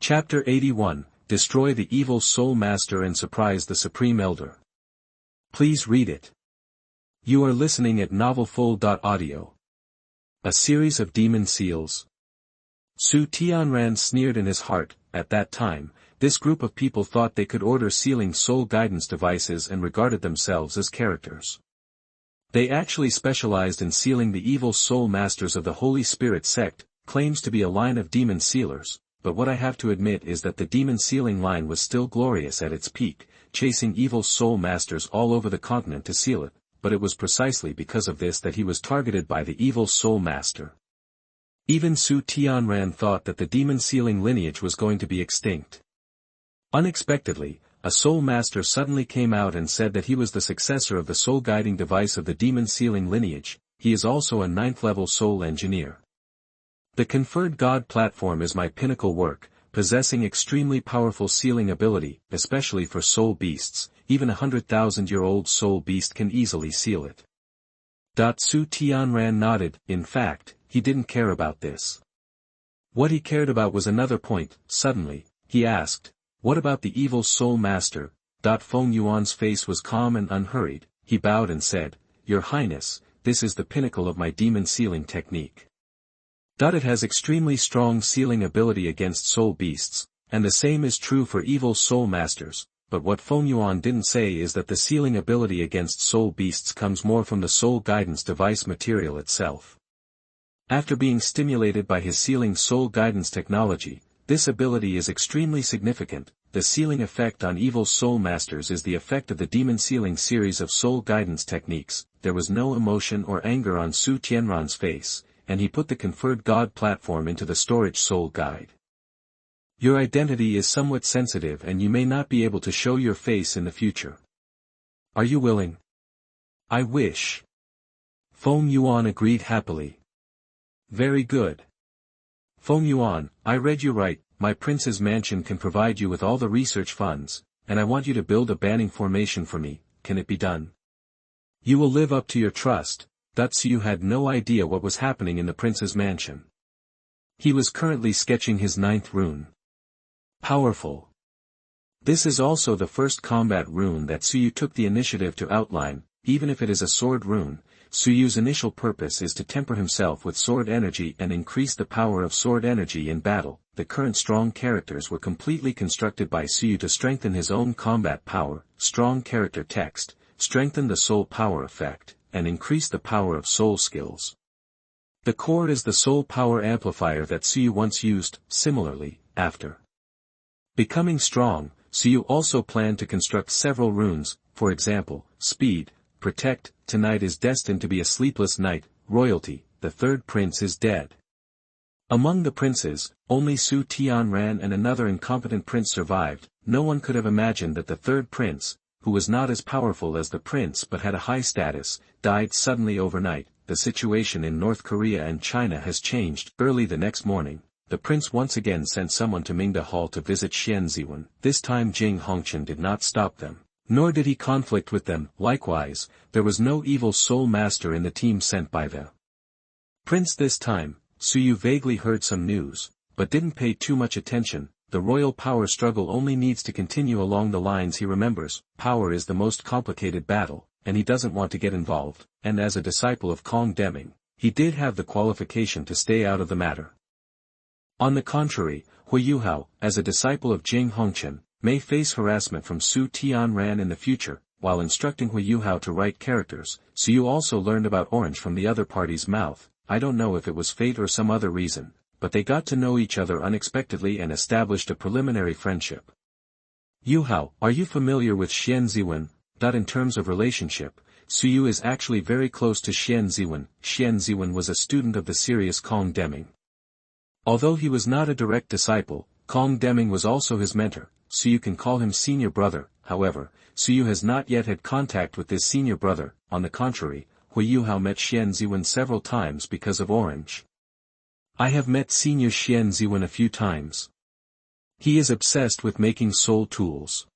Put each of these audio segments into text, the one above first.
Chapter 81, Destroy the Evil Soul Master and Surprise the Supreme Elder. Please read it. You are listening at novelfull.audio. A series of demon seals. Su Tianran sneered in his heart. At that time, this group of people thought they could order sealing soul guidance devices and regarded themselves as characters. They actually specialized in sealing the evil soul masters of the Holy Spirit sect, claims to be a line of demon sealers. But what I have to admit is that the demon sealing line was still glorious at its peak, chasing evil soul masters all over the continent to seal it, but it was precisely because of this that he was targeted by the evil soul master. Even Su Tianran thought that the demon sealing lineage was going to be extinct. Unexpectedly, a soul master suddenly came out and said that he was the successor of the soul guiding device of the demon sealing lineage. He is also a 9th level soul engineer. The conferred God platform is my pinnacle work, possessing extremely powerful sealing ability, especially for soul beasts. Even a 100,000-year-old soul beast can easily seal it. Su Tianran nodded. In fact, he didn't care about this. What he cared about was another point. Suddenly, he asked, "What about the evil soul master?" Feng Yuan's face was calm and unhurried. He bowed and said, "Your Highness, this is the pinnacle of my demon sealing technique. It has extremely strong sealing ability against soul beasts, and the same is true for evil soul masters, but what Feng Yuan didn't say is that the sealing ability against soul beasts comes more from the soul guidance device material itself. After being stimulated by his sealing soul guidance technology, this ability is extremely significant. The sealing effect on evil soul masters is the effect of the demon sealing series of soul guidance techniques." There was no emotion or anger on Su Tianran's face, and he put the conferred God platform into the storage soul guide. "Your identity is somewhat sensitive and you may not be able to show your face in the future. Are you willing?" "I wish." Feng Yuan agreed happily. "Very good. Feng Yuan, I read you right. My prince's mansion can provide you with all the research funds, and I want you to build a banning formation for me. Can it be done? You will live up to your trust." Su had no idea what was happening in the prince's mansion. He was currently sketching his 9th rune. Powerful. This is also the first combat rune that Suyu took the initiative to outline. Even if it is a sword rune, Suyu's initial purpose is to temper himself with sword energy and increase the power of sword energy in battle. The current strong characters were completely constructed by Suyu to strengthen his own combat power. Strong character text, strengthen the soul power effect, and increase the power of soul skills. The core is the soul power amplifier that Suyu once used. Similarly, after becoming strong, Suyu also planned to construct several runes, for example, speed, protect. Tonight is destined to be a sleepless night. Royalty, the 3rd prince is dead. Among the princes, only Su Tianran and another incompetent prince survived. No one could have imagined that the 3rd prince, who was not as powerful as the prince but had a high status, died suddenly overnight. The situation in North Korea and China has changed. Early the next morning, the prince once again sent someone to Mingda Hall to visit Xian Ziwen. This time Jing Hongqian did not stop them, nor did he conflict with them. Likewise, there was no evil soul master in the team sent by the prince this time. Suyu vaguely heard some news, but didn't pay too much attention. The royal power struggle only needs to continue along the lines he remembers. Power is the most complicated battle, and he doesn't want to get involved, and as a disciple of Kong Deming, he did have the qualification to stay out of the matter. On the contrary, Hui Yuhao, as a disciple of Jing Hongqian, may face harassment from Su Tianran in the future. While instructing Hui Yuhao to write characters, Suyu also learned about Orange from the other party's mouth. I don't know if it was fate or some other reason, but they got to know each other unexpectedly and established a preliminary friendship. "Yuhao, are you familiar with Xian Ziwen?" In terms of relationship, Suyu is actually very close to Xian Ziwen. Xian Ziwen was a student of the serious Kong Deming. Although he was not a direct disciple, Kong Deming was also his mentor. Suyu can call him senior brother. However, Suyu has not yet had contact with this senior brother. On the contrary, Hui Yuhao met Xian Ziwen several times because of Orange. "I have met senior Xian Ziwen a few times. He is obsessed with making soul tools.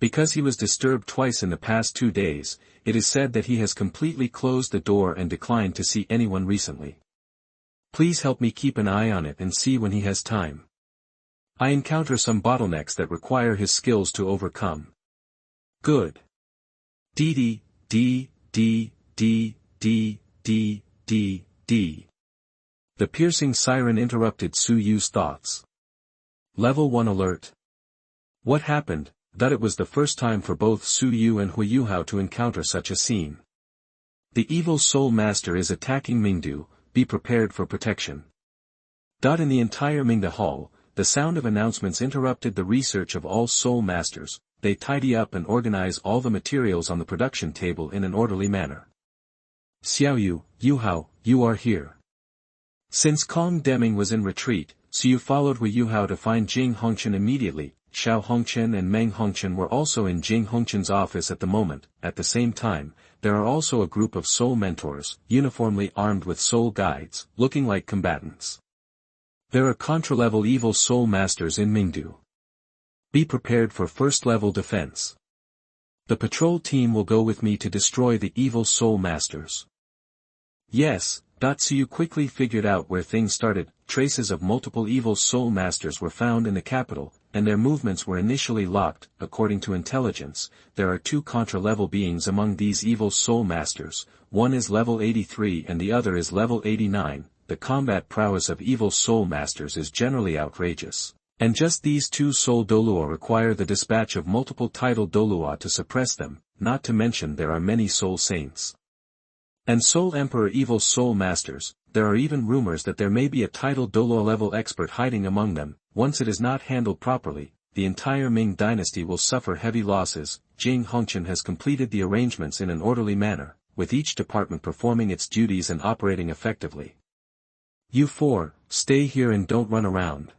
Because he was disturbed twice in the past 2 days, it is said that he has completely closed the door and declined to see anyone recently. Please help me keep an eye on it and see when he has time." I encounter some bottlenecks that require his skills to overcome. Good. D. The piercing siren interrupted Su Yu's thoughts. Level 1 alert. What happened? That it was the first time for both Su Yu and Hui Yuhao to encounter such a scene. The evil soul master is attacking Mingdu, be prepared for protection. In the entire Mingda hall, the sound of announcements interrupted the research of all soul masters. They tidy up and organize all the materials on the production table in an orderly manner. Xiaoyu, Yuhao, you are here. Since Kong Deming was in retreat, Xiu followed Hui Yuhao to find Jing Hongqian immediately. Xiao Hongqian and Meng Hongqian were also in Jing Hongqian's office at the moment. At the same time, there are also a group of soul mentors, uniformly armed with soul guides, looking like combatants. There are contra-level evil soul masters in Mingdu. Be prepared for first-level defense. The patrol team will go with me to destroy the evil soul masters. Yes. Xiu quickly figured out where things started. Traces of multiple evil soul masters were found in the capital, and their movements were initially locked. According to intelligence, there are 2 contra-level beings among these evil soul masters. One is level 83 and the other is level 89. The combat prowess of evil soul masters is generally outrageous. And just these 2 soul Douluo require the dispatch of multiple title Douluo to suppress them, not to mention there are many soul saints. And Soul Emperor evil soul masters. There are even rumors that there may be a title Douluo level expert hiding among them. Once it is not handled properly, the entire Ming dynasty will suffer heavy losses. Jing Hongqian has completed the arrangements in an orderly manner, with each department performing its duties and operating effectively. You 4, stay here and don't run around.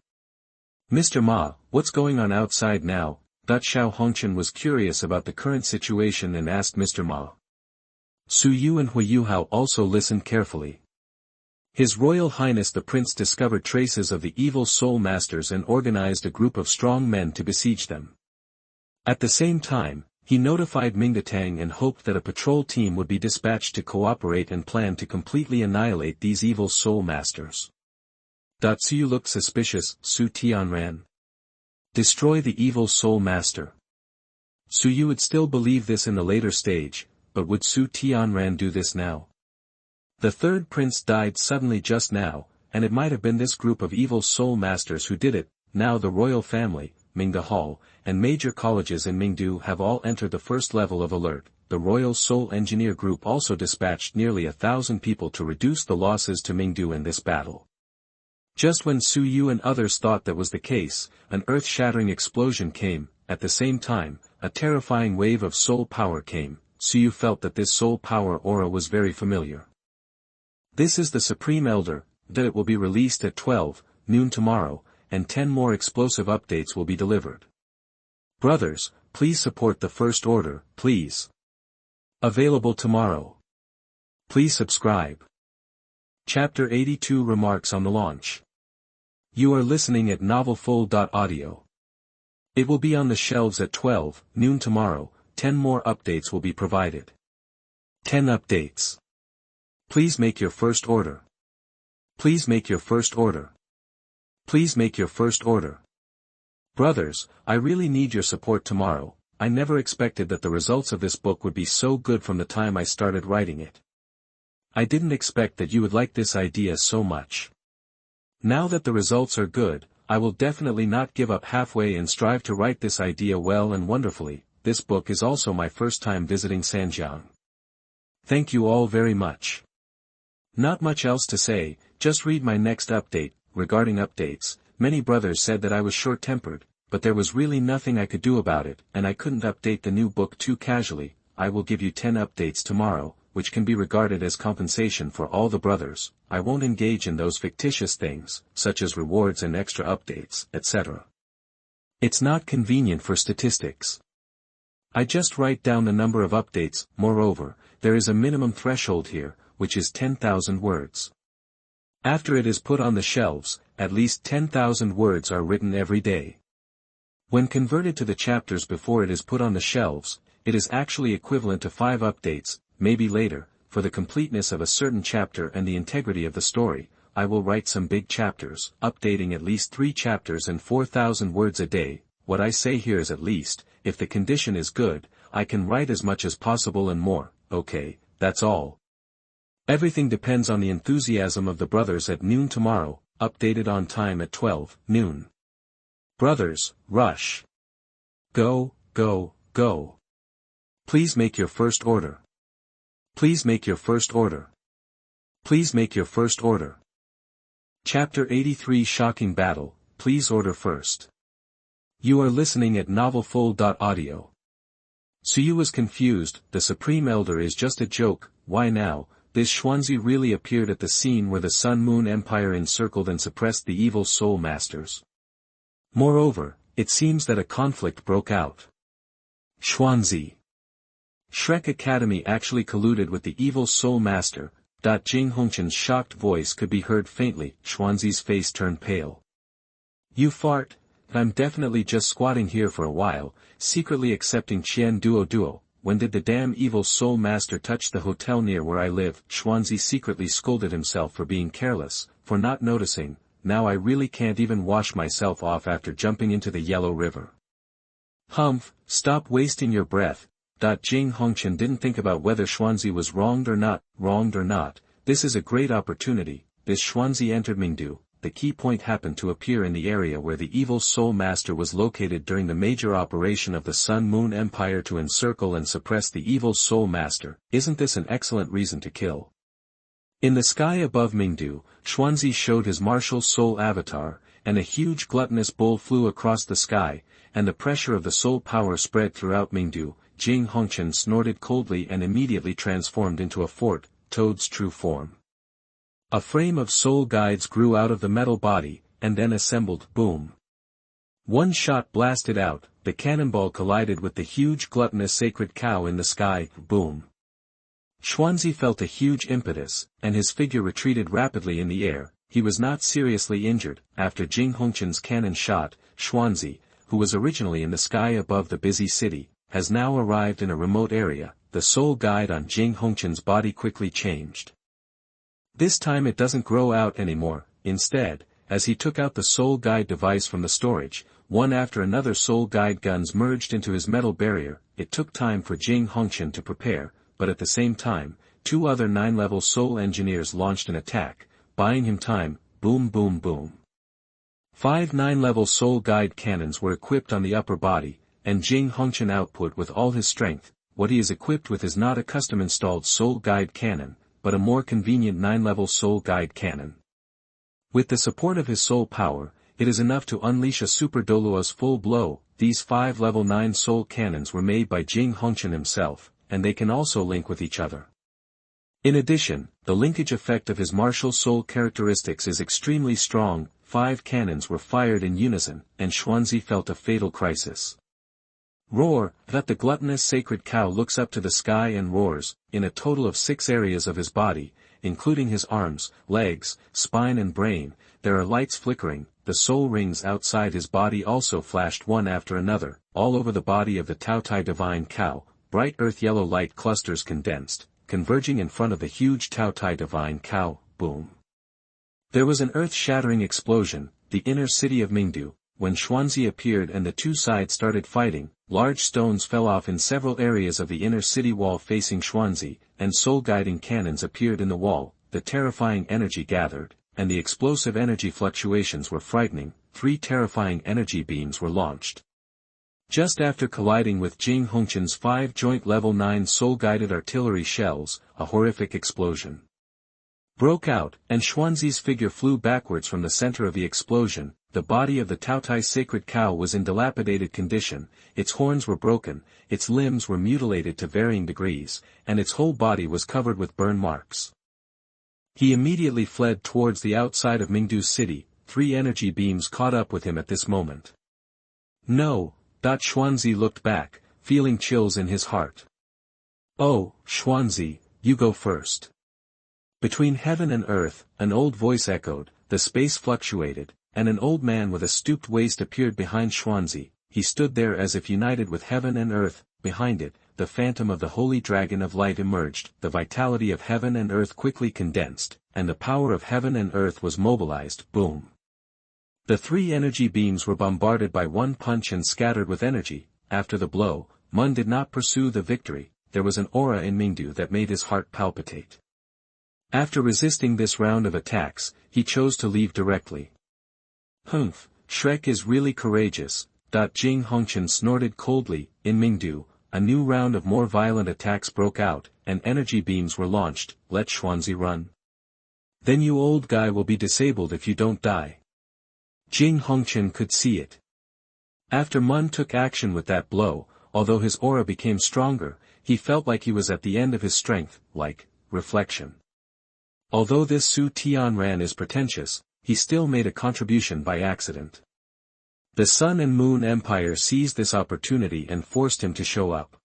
Mr. Ma, what's going on outside now? Xiao Hongqian was curious about the current situation and asked Mr. Ma. Su Yu and Hui Yuhao also listened carefully. His Royal Highness the Prince discovered traces of the evil soul masters and organized a group of strong men to besiege them. At the same time, he notified Mingdatang and hoped that a patrol team would be dispatched to cooperate and plan to completely annihilate these evil soul masters. Xiu looked suspicious. Su Tianran. Destroy the evil soul master. Su Yu would still believe this in the later stage, but would Su Tianran do this now? The third prince died suddenly just now, and it might have been this group of evil soul masters who did it. Now the royal family, Mingda Hall, and major colleges in Mingdu have all entered the first level of alert. The Royal Soul Engineer Group also dispatched nearly 1,000 people to reduce the losses to Mingdu in this battle. Just when Su Yu and others thought that was the case, an earth-shattering explosion came. At the same time, a terrifying wave of soul power came. Su Yu felt that this soul power aura was very familiar. This is the Supreme Elder, that it will be released at 12 noon tomorrow, and 10 more explosive updates will be delivered. Brothers, please support the First Order, please. Available tomorrow. Please subscribe. Chapter 82 Remarks on the Launch. You are listening at novelfull.audio. It will be on the shelves at 12 noon tomorrow. 10 more updates will be provided. 10 updates. Please make your first order. Please make your first order. Please make your first order. Brothers, I really need your support tomorrow. I never expected that the results of this book would be so good from the time I started writing it. I didn't expect that you would like this idea so much. Now that the results are good, I will definitely not give up halfway and strive to write this idea well and wonderfully. This book is also my first time visiting Sanjiang. Thank you all very much. Not much else to say, just read my next update. Regarding updates, many brothers said that I was short-tempered, but there was really nothing I could do about it, and I couldn't update the new book too casually. I will give you 10 updates tomorrow, which can be regarded as compensation for all the brothers. I won't engage in those fictitious things, such as rewards and extra updates, etc. It's not convenient for statistics. I just write down the number of updates. Moreover, there is a minimum threshold here, which is 10,000 words. After it is put on the shelves, at least 10,000 words are written every day. When converted to the chapters before it is put on the shelves, it is actually equivalent to 5 updates, maybe later, for the completeness of a certain chapter and the integrity of the story. I will write some big chapters, updating at least 3 chapters and 4,000 words a day. What I say here is at least, if the condition is good, I can write as much as possible and more. Okay, that's all. Everything depends on the enthusiasm of the brothers at noon tomorrow, updated on time at 12 noon. Brothers, rush. Go, go, go. Please make your first order. Please make your first order. Please make your first order. Chapter 83 Shocking Battle, please order first. You are listening at novelfull.audio. Suyu was confused, the Supreme Elder is just a joke, why now? This Xuanzi really appeared at the scene where the Sun-Moon Empire encircled and suppressed the evil Soul Masters. Moreover, it seems that a conflict broke out. Xuanzi. Shrek Academy actually colluded with the evil Soul Master. Jing Hongchen's shocked voice could be heard faintly. Xuanzi's face turned pale. You fart? I'm definitely just squatting here for a while, secretly accepting Qian Duo. When did the damn evil Soul Master touch the hotel near where I live? Xuanzi secretly scolded himself for being careless, for not noticing. Now I really can't even wash myself off after jumping into the Yellow River. Humph, stop wasting your breath. Jing Hongchen didn't think about whether Xuanzi was wronged or not. This is a great opportunity. This Xuanzi entered Mingdu. The key point happened to appear in the area where the evil Soul Master was located during the major operation of the Sun-Moon Empire to encircle and suppress the evil Soul Master. Isn't this an excellent reason to kill? In the sky above Mingdu, Xuanzi showed his martial soul avatar, and a huge gluttonous bull flew across the sky, and the pressure of the soul power spread throughout Mingdu. Jing Hongchen snorted coldly and immediately transformed into a fort, Toad's true form. A frame of soul guides grew out of the metal body, and then assembled. Boom. One shot blasted out, the cannonball collided with the huge gluttonous sacred cow in the sky. Boom. Xuanzi felt a huge impetus, and his figure retreated rapidly in the air. He was not seriously injured. After Jing Hongchen's cannon shot, Xuanzi, who was originally in the sky above the busy city, has now arrived in a remote area. The soul guide on Jing Hongchen's body quickly changed. This time it doesn't grow out anymore. Instead, as he took out the soul guide device from the storage, one after another soul guide guns merged into his metal barrier. It took time for Jing Hongchen to prepare, but at the same time, 2 other 9-level soul engineers launched an attack, buying him time. Boom boom boom. 5 9-level soul guide cannons were equipped on the upper body, and Jing Hongchen output with all his strength. What he is equipped with is not a custom installed soul guide cannon, but a more convenient 9-level soul guide cannon. With the support of his soul power, it is enough to unleash a Super Douluo's full blow. These 5 level 9 soul cannons were made by Jing Hongchen himself, and they can also link with each other. In addition, the linkage effect of his martial soul characteristics is extremely strong. 5 cannons were fired in unison, and Xuanzi felt a fatal crisis. Roar! That the gluttonous sacred cow looks up to the sky and roars, in a total of 6 areas of his body, including his arms, legs, spine and brain. There are lights flickering. The soul rings outside his body also flashed one after another. All over the body of the Taotai divine cow, bright earth yellow light clusters condensed, converging in front of the huge Taotai divine cow. Boom. There was an earth-shattering explosion, the inner city of Mingdu. When Xuanzi appeared and the 2 sides started fighting, large stones fell off in several areas of the inner city wall facing Xuanzi, and soul-guiding cannons appeared in the wall. The terrifying energy gathered, and the explosive energy fluctuations were frightening. 3 terrifying energy beams were launched. Just after colliding with Jing Hongchen's 5 joint level 9 soul-guided artillery shells, a horrific explosion broke out, and Xuanzi's figure flew backwards from the center of the explosion. The body of the Taotai sacred cow was in dilapidated condition, its horns were broken, its limbs were mutilated to varying degrees, and its whole body was covered with burn marks. He immediately fled towards the outside of Mingdu city. 3 energy beams caught up with him at this moment. No! Xuanzi looked back, feeling chills in his heart. Oh, Xuanzi, you go first. Between heaven and earth, an old voice echoed, the space fluctuated, and an old man with a stooped waist appeared behind Xuanzi. He stood there as if united with heaven and earth. Behind it, the phantom of the holy dragon of light emerged, the vitality of heaven and earth quickly condensed, and the power of heaven and earth was mobilized, boom. The three energy beams were bombarded by one punch and scattered with energy. After the blow, Mun did not pursue the victory. There was an aura in Mingdu that made his heart palpitate. After resisting this round of attacks, he chose to leave directly. Humph, Shrek is really courageous. Jing Hongchen snorted coldly. In Mingdu, a new round of more violent attacks broke out, and energy beams were launched. Let Xuanzi run. Then you old guy will be disabled if you don't die. Jing Hongchen could see it. After Mun took action with that blow, although his aura became stronger, he felt like he was at the end of his strength, like, reflection. Although this Su Tianran is pretentious, he still made a contribution by accident. The Sun and Moon Empire seized this opportunity and forced him to show up.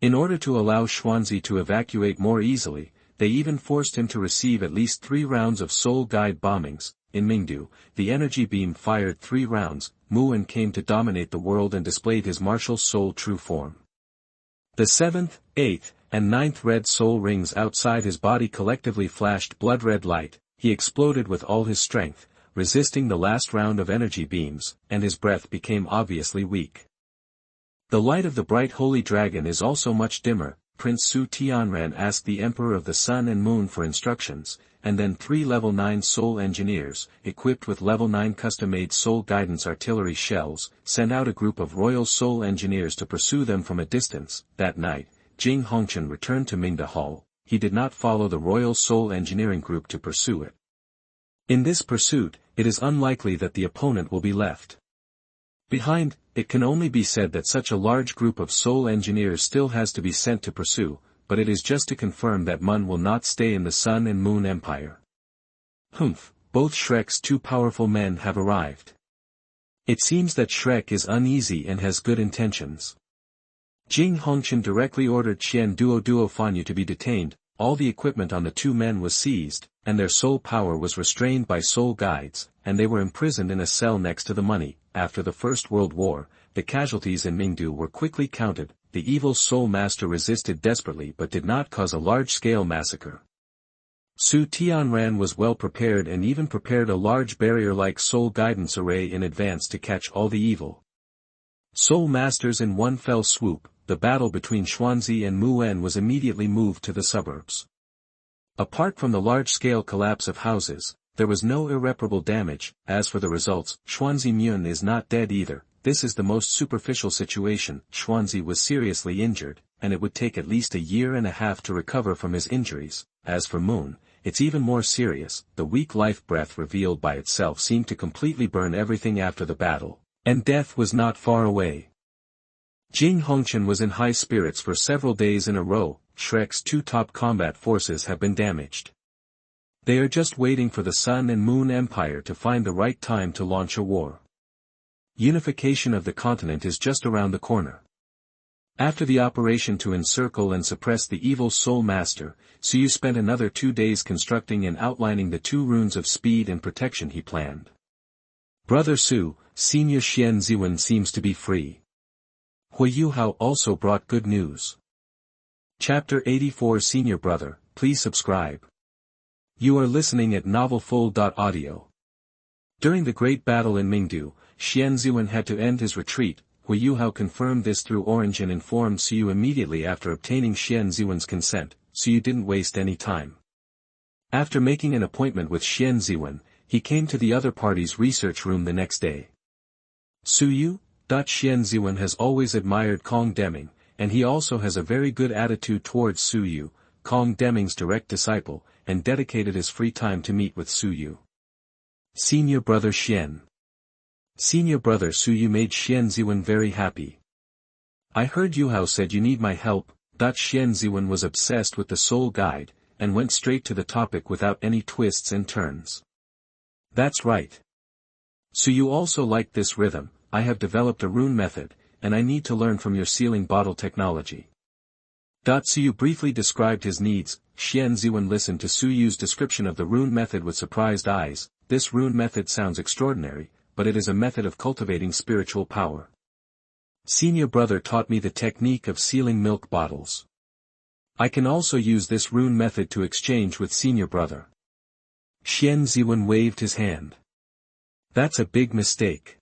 In order to allow Xuanzi to evacuate more easily, they even forced him to receive at least 3 rounds of soul guide bombings. In Mingdu, the energy beam fired 3 rounds. Muan came to dominate the world and displayed his martial soul true form. The 7th, 8th, and 9th red soul rings outside his body collectively flashed blood-red light. He exploded with all his strength, resisting the last round of energy beams, and his breath became obviously weak. The light of the bright holy dragon is also much dimmer. Prince Su Tianran asked the Emperor of the Sun and Moon for instructions, and then 3 level 9 soul engineers, equipped with level 9 custom-made soul guidance artillery shells, sent out a group of royal soul engineers to pursue them from a distance. That night, Jing Hongchen returned to Mingda Hall. He did not follow the royal soul engineering group to pursue it. In this pursuit, it is unlikely that the opponent will be left behind. It can only be said that such a large group of soul engineers still has to be sent to pursue, but it is just to confirm that Mun will not stay in the Sun and Moon Empire. Humph, both Shrek's 2 powerful men have arrived. It seems that Shrek is uneasy and has good intentions. Jing Hongchen directly ordered Qian Duo Fanyu to be detained. All the equipment on the 2 men was seized, and their soul power was restrained by soul guides, and they were imprisoned in a cell next to the money. After the First World War, the casualties in Mingdu were quickly counted. The evil soul master resisted desperately but did not cause a large-scale massacre. Su Tianran was well prepared and even prepared a large barrier-like soul guidance array in advance to catch all the evil soul masters in one fell swoop. The battle between Xuanzi and Muan was immediately moved to the suburbs. Apart from the large-scale collapse of houses, there was no irreparable damage. As for the results, Xuanzi Mun is not dead either. This is the most superficial situation. Xuanzi was seriously injured, and it would take at least 1.5 years to recover from his injuries. As for Moon, it's even more serious. The weak life breath revealed by itself seemed to completely burn everything after the battle, and death was not far away. Jing Hongchen was in high spirits for several days in a row. Shrek's 2 top combat forces have been damaged. They are just waiting for the Sun and Moon Empire to find the right time to launch a war. Unification of the continent is just around the corner. After the operation to encircle and suppress the evil soul master, Suyu spent another 2 days constructing and outlining the 2 runes of speed and protection he planned. Brother Su, Senior Xian Ziwen seems to be free. Hui Yuhao also brought good news. Chapter 84 Senior Brother, please subscribe. You are listening at novelfull.audio. During the great battle in Mingdu, Xian Ziwen had to end his retreat. Hui Yuhao confirmed this through Orange and informed Suyu immediately after obtaining Xian Ziwen's consent. Suyu didn't waste any time. After making an appointment with Xian Ziwen, he came to the other party's research room the next day. Suyu, Xian Ziwen has always admired Kong Deming, and he also has a very good attitude towards Suyu, Kong Deming's direct disciple, and dedicated his free time to meet with Suyu. Senior Brother Xian. Senior Brother Suyu made Xian Ziwen very happy. I heard Yuhao said you need my help. Xian Ziwen was obsessed with the soul guide, and went straight to the topic without any twists and turns. That's right. Suyu also liked this rhythm. I have developed a rune method, and I need to learn from your sealing bottle technology. Suyu briefly described his needs. Xian Ziwen listened to Suyu's description of the rune method with surprised eyes. This rune method sounds extraordinary, but it is a method of cultivating spiritual power. Senior brother taught me the technique of sealing milk bottles. I can also use this rune method to exchange with senior brother. Xian Ziwen waved his hand. That's a big mistake.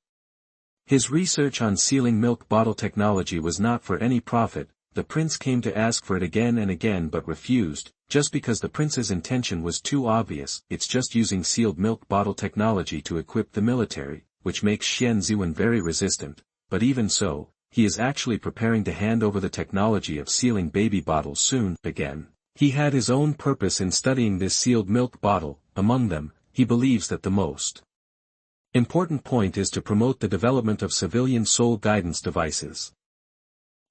His research on sealing milk bottle technology was not for any profit. The prince came to ask for it again and again but refused, just because the prince's intention was too obvious. It's just using sealed milk bottle technology to equip the military, which makes Xian Ziwen very resistant, but even so, he is actually preparing to hand over the technology of sealing baby bottles soon. Again, he had his own purpose in studying this sealed milk bottle. Among them, he believes that the most important point is to promote the development of civilian soul guidance devices.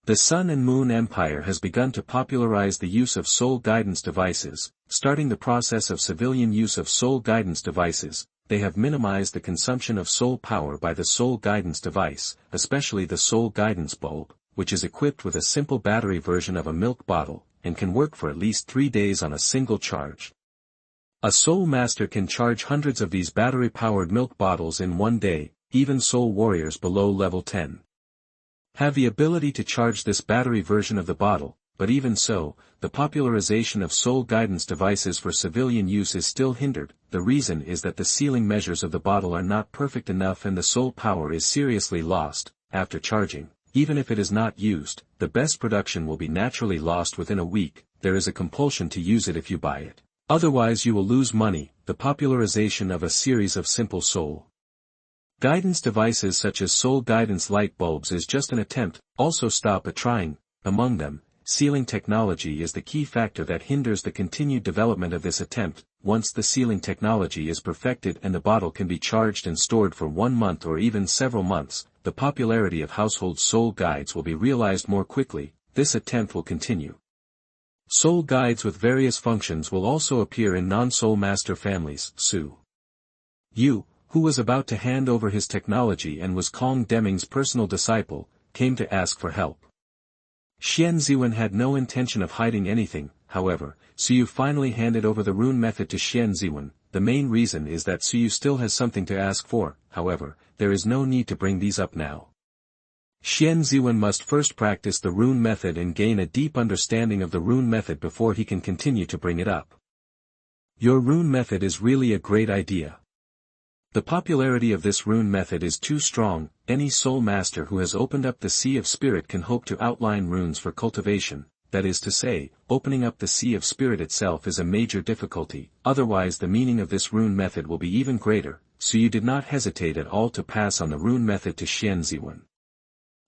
The Sun and Moon Empire has begun to popularize the use of soul guidance devices, starting the process of civilian use of soul guidance devices. They have minimized the consumption of soul power by the soul guidance device, especially the soul guidance bulb, which is equipped with a simple battery version of a milk bottle, and can work for at least 3 days on a single charge. A soul master can charge hundreds of these battery-powered milk bottles in 1 day. Even soul warriors below level 10 have the ability to charge this battery version of the bottle, but even so, the popularization of soul guidance devices for civilian use is still hindered. The reason is that the sealing measures of the bottle are not perfect enough and the soul power is seriously lost. After charging, even if it is not used, the best production will be naturally lost within a week. There is a compulsion to use it if you buy it. Otherwise you will lose money. The popularization of a series of simple soul guidance devices such as soul guidance light bulbs is just an attempt. Also stop at trying. Among them, sealing technology is the key factor that hinders the continued development of this attempt. Once the sealing technology is perfected and the bottle can be charged and stored for 1 month or even several months, the popularity of household soul guides will be realized more quickly. This attempt will continue. Soul guides with various functions will also appear in non-soul master families. Su Yu, who was about to hand over his technology and was Kong Deming's personal disciple, came to ask for help. Xian Ziwen had no intention of hiding anything. However, Suyu finally handed over the rune method to Xian Ziwen. The main reason is that Suyu still has something to ask for. However, there is no need to bring these up now. Xian Ziwen must first practice the rune method and gain a deep understanding of the rune method before he can continue to bring it up. Your rune method is really a great idea. The popularity of this rune method is too strong. Any soul master who has opened up the Sea of Spirit can hope to outline runes for cultivation. That is to say, opening up the Sea of Spirit itself is a major difficulty. Otherwise the meaning of this rune method will be even greater. So you did not hesitate at all to pass on the rune method to Xian Ziwen.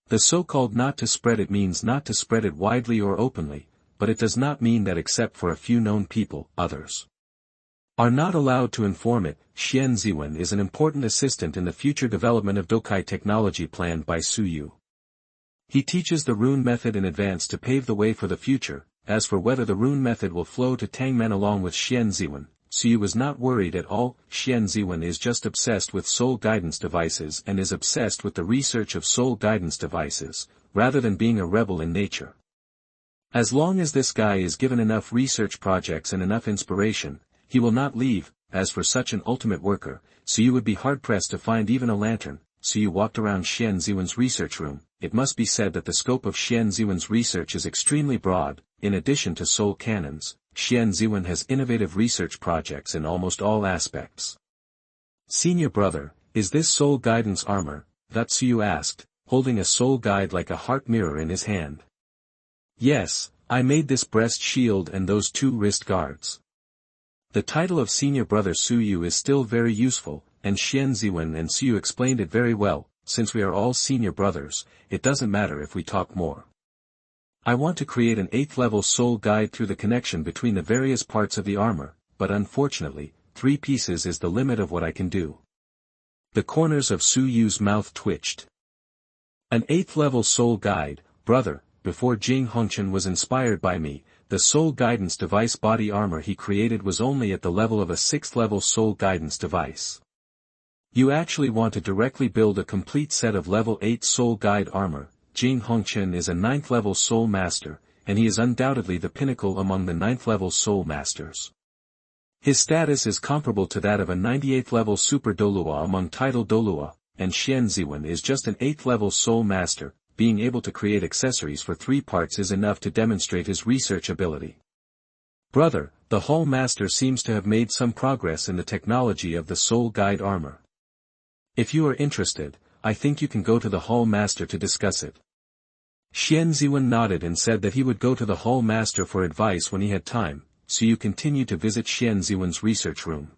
The so-called not to spread it means not to spread it widely or openly, but it does not mean that except for a few known people, others are not allowed to inform it. Xian Ziwen is an important assistant in the future development of Dokai technology planned by Su Yu. He teaches the rune method in advance to pave the way for the future. As for whether the rune method will flow to Tangmen along with Xian Ziwen, Su Yu was not worried at all. Xian Ziwen is just obsessed with soul guidance devices and is obsessed with the research of soul guidance devices, rather than being a rebel in nature. As long as this guy is given enough research projects and enough inspiration, he will not leave. As for such an ultimate worker, Su Yu would be hard-pressed to find even a lantern. Su Yu walked around Xian Ziwen's research room. It must be said that the scope of Xian Ziwen's research is extremely broad. In addition to soul cannons, Xian Ziwen has innovative research projects in almost all aspects. Senior brother, is this soul guidance armor? That Su Yu asked, holding a soul guide like a heart mirror in his hand. Yes, I made this breast shield and those 2 wrist guards. The title of senior brother Su Yu is still very useful, and Xian Ziwen and Su Yu explained it very well. Since we are all senior brothers, it doesn't matter if we talk more. I want to create an 8th level soul guide through the connection between the various parts of the armor, but unfortunately, 3 pieces is the limit of what I can do. The corners of Su Yu's mouth twitched. An 8th level soul guide, brother. Before Jing Hongchen was inspired by me, the soul guidance device body armor he created was only at the level of a 6th level soul guidance device. You actually want to directly build a complete set of level 8 soul guide armor. Jing Hongchen is a 9th level soul master, and he is undoubtedly the pinnacle among the 9th level soul masters. His status is comparable to that of a 98th level super Douluo among title Douluo, and Xian Ziwen is just an 8th level soul master. being able to create accessories for 3 parts is enough to demonstrate his research ability. Brother, the Hall Master seems to have made some progress in the technology of the Soul Guide armor. If you are interested, I think you can go to the Hall Master to discuss it. Xian Ziwen nodded and said that he would go to the Hall Master for advice when he had time. Suyu continued to visit Xian Ziwen's research room.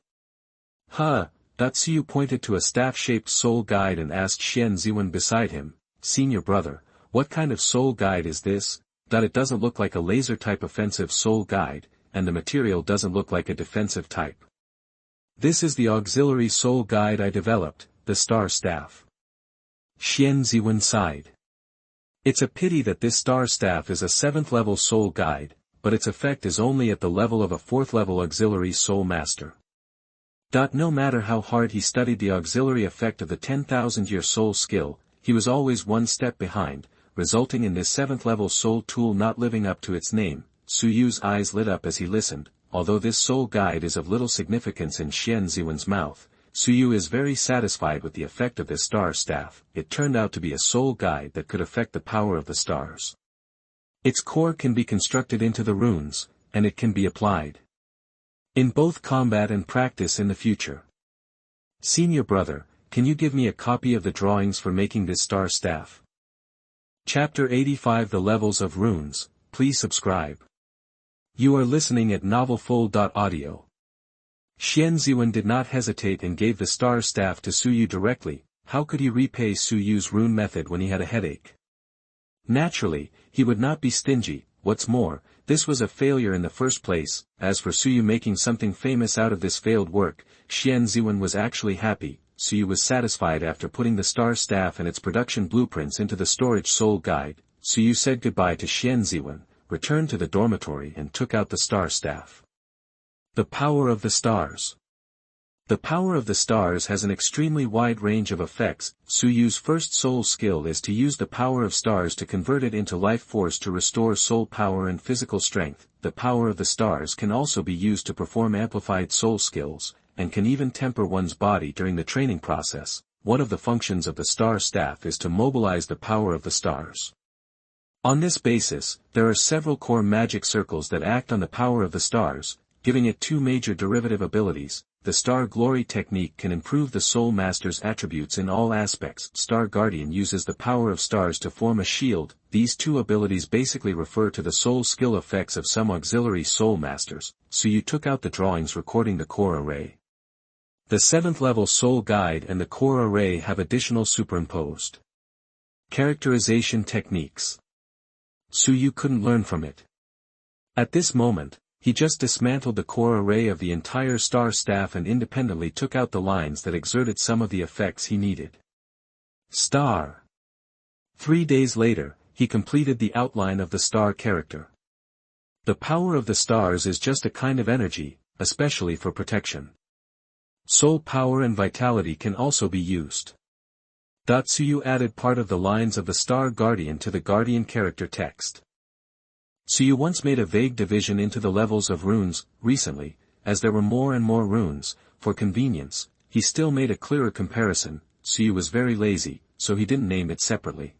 Suyu pointed to a staff-shaped soul guide and asked Xian Ziwen beside him, Senior brother, what kind of soul guide is this? It doesn't look like a laser-type offensive soul guide, and the material doesn't look like a defensive type. This is the auxiliary soul guide I developed, the Star Staff. Xian Ziwen sighed. It's a pity that this Star Staff is a 7th level soul guide, but its effect is only at the level of a 4th level auxiliary soul master. No matter how hard he studied the auxiliary effect of the 10,000-year soul skill, he was always one step behind, resulting in this 7th level soul tool not living up to its name. Suyu's eyes lit up as he listened. Although this soul guide is of little significance in Xian Ziwen's mouth, Suyu is very satisfied with the effect of this Star Staff. It turned out to be a soul guide that could affect the power of the stars. Its core can be constructed into the runes, and it can be applied in both combat and practice in the future. Senior brother, can you give me a copy of the drawings for making this Star Staff? Chapter 85 The Levels of Runes. Please subscribe. You are listening at novelfull.audio. Xian Ziwen did not hesitate and gave the Star Staff to Suyu directly. How could he repay Suyu's rune method when he had a headache? Naturally, he would not be stingy. What's more, this was a failure in the first place. As for Suyu making something famous out of this failed work, Xian Ziwen was actually happy. Suyu was satisfied after putting the Star Staff and its production blueprints into the storage soul guide. Suyu said goodbye to Xian Ziwen, returned to the dormitory and took out the Star Staff. The power of the stars. The power of the stars has an extremely wide range of effects. Suyu's first soul skill is to use the power of stars to convert it into life force to restore soul power and physical strength. The power of the stars can also be used to perform amplified soul skills, and can even temper one's body during the training process. One of the functions of the Star Staff is to mobilize the power of the stars. On this basis, there are several core magic circles that act on the power of the stars, giving it 2 major derivative abilities. The Star Glory technique can improve the Soul Master's attributes in all aspects. Star Guardian uses the power of stars to form a shield. These 2 abilities basically refer to the soul skill effects of some auxiliary Soul Masters. Suyu took out the drawings recording the core array. The 7th level soul guide and the core array have additional superimposed characterization techniques. Suyu couldn't learn from it. At this moment, he just dismantled the core array of the entire Star Staff and independently took out the lines that exerted some of the effects he needed. Star. 3 days later, he completed the outline of the star character. The power of the stars is just a kind of energy, especially for protection. Soul power and vitality can also be used. Suyu added part of the lines of the Star Guardian to the Guardian character text. Suyu once made a vague division into the levels of runes. Recently, as there were more and more runes, for convenience, he still made a clearer comparison. Suyu was very lazy, so he didn't name it separately.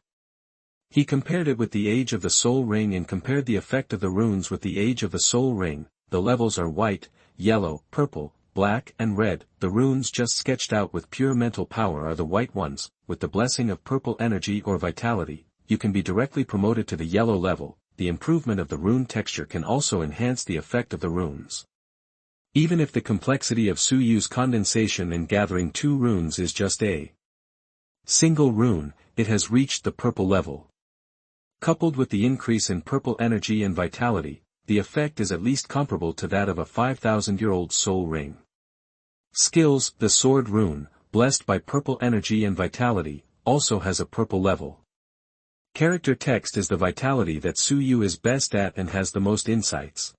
He compared it with the age of the soul ring and compared the effect of the runes with the age of the soul ring. The levels are white, yellow, purple, black and red. The runes just sketched out with pure mental power are the white ones. With the blessing of purple energy or vitality, you can be directly promoted to the yellow level. The improvement of the rune texture can also enhance the effect of the runes. Even if the complexity of Suyu's condensation and gathering 2 runes is just a single rune, it has reached the purple level. Coupled with the increase in purple energy and vitality, the effect is at least comparable to that of a 5,000-year-old soul ring. Skills. The sword rune, blessed by purple energy and vitality, also has a purple level. Character text is the vitality that Suyu is best at and has the most insights.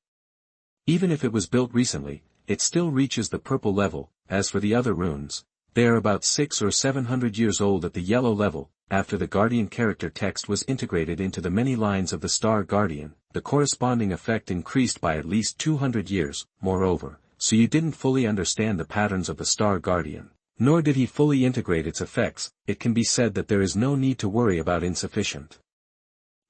Even if it was built recently, it still reaches the purple level. As for the other runes, they are about 600 or 700 years old at the yellow level. After the Guardian character text was integrated into the many lines of the Star Guardian, the corresponding effect increased by at least 200 years. Moreover, Suyu didn't fully understand the patterns of the Star Guardian. Nor did he fully integrate its effects. It can be said that there is no need to worry about insufficient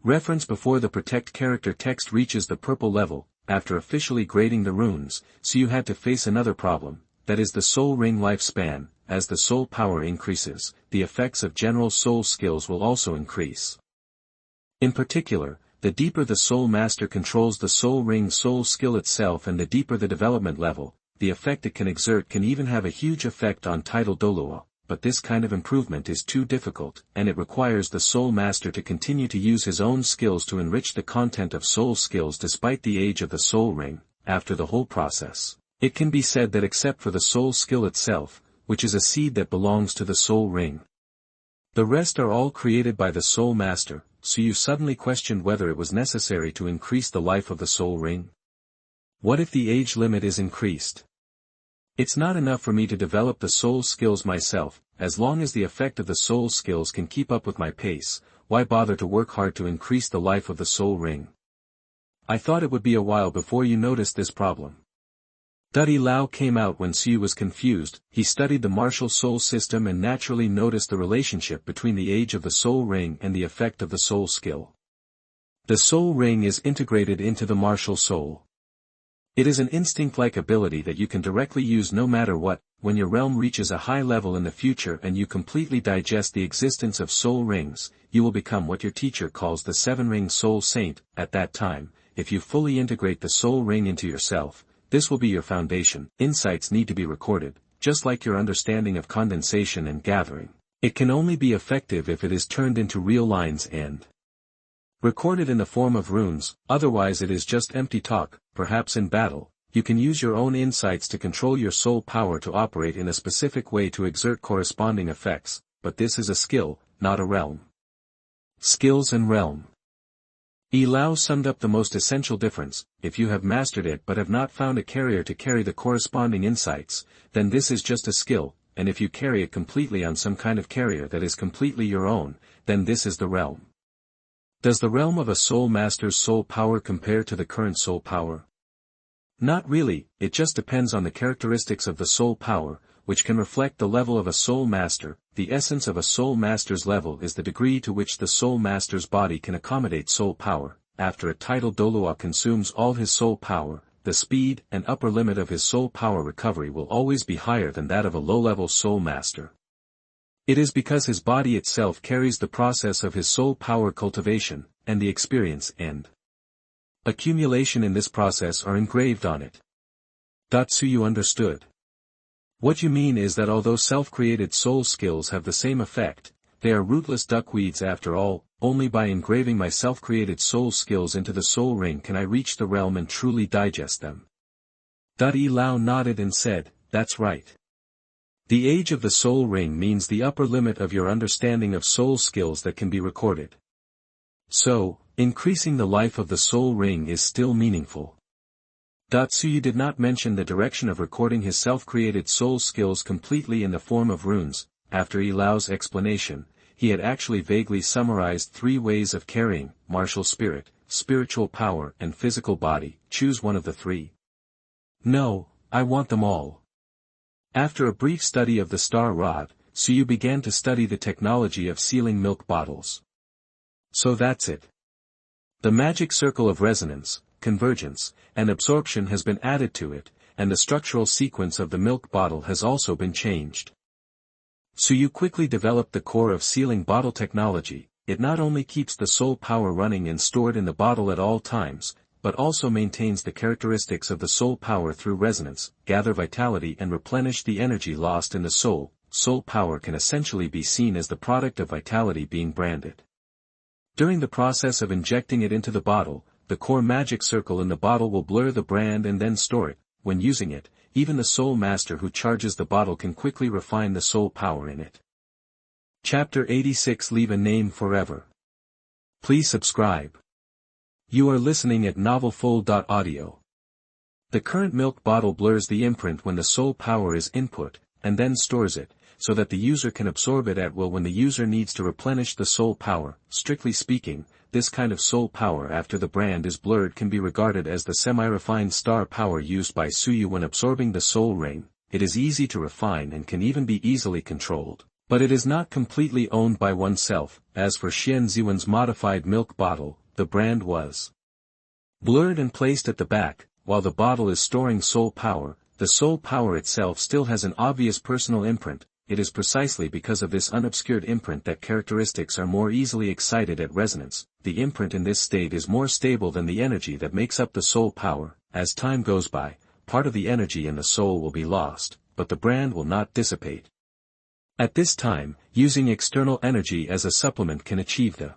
reference before the protect character text reaches the purple level, after officially grading the runes, so you had to face another problem, that is the soul ring lifespan. As the soul power increases, the effects of general soul skills will also increase. In particular, the deeper the soul master controls the soul ring soul skill itself and the deeper the development level, the effect it can exert can even have a huge effect on title Douluo. But this kind of improvement is too difficult, and it requires the soul master to continue to use his own skills to enrich the content of soul skills despite the age of the soul ring. After the whole process, it can be said that except for the soul skill itself, which is a seed that belongs to the soul ring, the rest are all created by the soul master. So you suddenly questioned whether it was necessary to increase the life of the soul ring? What if the age limit is increased? It's not enough for me to develop the soul skills myself. As long as the effect of the soul skills can keep up with my pace, why bother to work hard to increase the life of the soul ring? I thought it would be a while before you noticed this problem. Duddy Lao came out when Su was confused. He studied the martial soul system and naturally noticed the relationship between the age of the soul ring and the effect of the soul skill. The soul ring is integrated into the martial soul. It is an instinct-like ability that you can directly use no matter what. When your realm reaches a high level in the future and you completely digest the existence of soul rings, you will become what your teacher calls the seven-ring soul saint. At that time, if you fully integrate the soul ring into yourself, this will be your foundation. Insights need to be recorded, just like your understanding of condensation and gathering. It can only be effective if it is turned into real lines and recorded in the form of runes, otherwise it is just empty talk. Perhaps in battle, you can use your own insights to control your soul power to operate in a specific way to exert corresponding effects, but this is a skill, not a realm. Skills and realm. Lao summed up the most essential difference. If you have mastered it but have not found a carrier to carry the corresponding insights, then this is just a skill, and if you carry it completely on some kind of carrier that is completely your own, then this is the realm. Does the realm of a soul master's soul power compare to the current soul power? Not really. It just depends on the characteristics of the soul power, which can reflect the level of a soul master. The essence of a soul master's level is the degree to which the soul master's body can accommodate soul power. After a title Douluo consumes all his soul power, the speed and upper limit of his soul power recovery will always be higher than that of a low-level soul master. It is because his body itself carries the process of his soul power cultivation, and the experience and accumulation in this process are engraved on it. Datsuyu understood. What you mean is that although self-created soul skills have the same effect, they are rootless duckweeds after all. Only by engraving my self-created soul skills into the soul ring can I reach the realm and truly digest them. Duddy Lao nodded and said, "That's right. The age of the soul ring means the upper limit of your understanding of soul skills that can be recorded. So, increasing the life of the soul ring is still meaningful." Datsuyu did not mention the direction of recording his self-created soul skills completely in the form of runes. After Lao's explanation, he had actually vaguely summarized 3 ways of carrying: martial spirit, spiritual power and physical body. Choose one of the 3. No, I want them all. After a brief study of the star rod, Suyu began to study the technology of sealing milk bottles. So that's it. The magic circle of resonance, convergence, and absorption has been added to it, and the structural sequence of the milk bottle has also been changed. Suyu quickly developed the core of sealing bottle technology. It not only keeps the soul power running and stored in the bottle at all times, but also maintains the characteristics of the soul power through resonance, gather vitality and replenish the energy lost in the soul. Soul power can essentially be seen as the product of vitality being branded. During the process of injecting it into the bottle, the core magic circle in the bottle will blur the brand and then store it. When using it, even the soul master who charges the bottle can quickly refine the soul power in it. Chapter 86. Leave a name forever. Please subscribe. You are listening at novelfull.audio. The current milk bottle blurs the imprint when the soul power is input, and then stores it, so that the user can absorb it at will when the user needs to replenish the soul power. Strictly speaking, this kind of soul power after the brand is blurred can be regarded as the semi-refined star power used by Suyu when absorbing the soul ring. it is easy to refine and can even be easily controlled, but it is not completely owned by oneself. As for Xian Ziwen's modified milk bottle, the brand was blurred and placed at the back. While the bottle is storing soul power, the soul power itself still has an obvious personal imprint. It is precisely because of this unobscured imprint that characteristics are more easily excited at resonance. The imprint in this state is more stable than the energy that makes up the soul power. As time goes by, part of the energy in the soul will be lost, but the brand will not dissipate. At this time, using external energy as a supplement can achieve the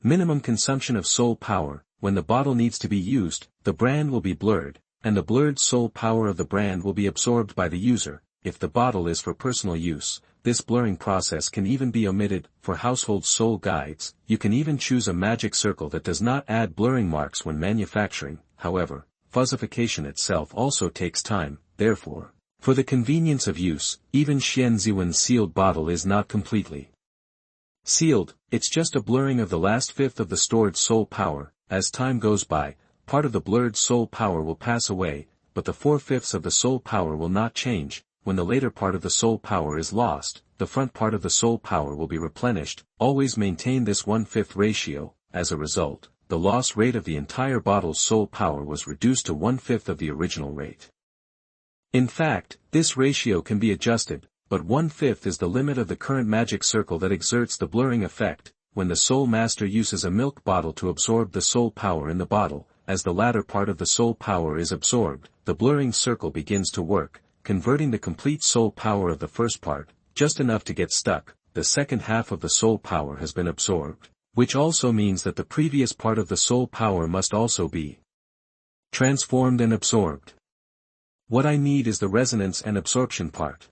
minimum consumption of soul power. When the bottle needs to be used, the brand will be blurred, and the blurred soul power of the brand will be absorbed by the user. If the bottle is for personal use, this blurring process can even be omitted. For household soul guides, you can even choose a magic circle that does not add blurring marks when manufacturing. However, fuzzification itself also takes time. Therefore, for the convenience of use, even Xian Ziwen's sealed bottle is not completely sealed. It's just a blurring of the last fifth of the stored soul power. As time goes by, part of the blurred soul power will pass away, but the 4/5 of the soul power will not change. When the later part of the soul power is lost, the front part of the soul power will be replenished. Always maintain this 1/5 ratio. As a result, the loss rate of the entire bottle's soul power was reduced to 1/5 of the original rate. In fact, this ratio can be adjusted, but 1/5 is the limit of the current magic circle that exerts the blurring effect. When the soul master uses a milk bottle to absorb the soul power in the bottle, as the latter part of the soul power is absorbed, the blurring circle begins to work, converting the complete soul power of the first part, just enough to get stuck. The second half of the soul power has been absorbed, which also means that the previous part of the soul power must also be transformed and absorbed. What I need is the resonance and absorption part.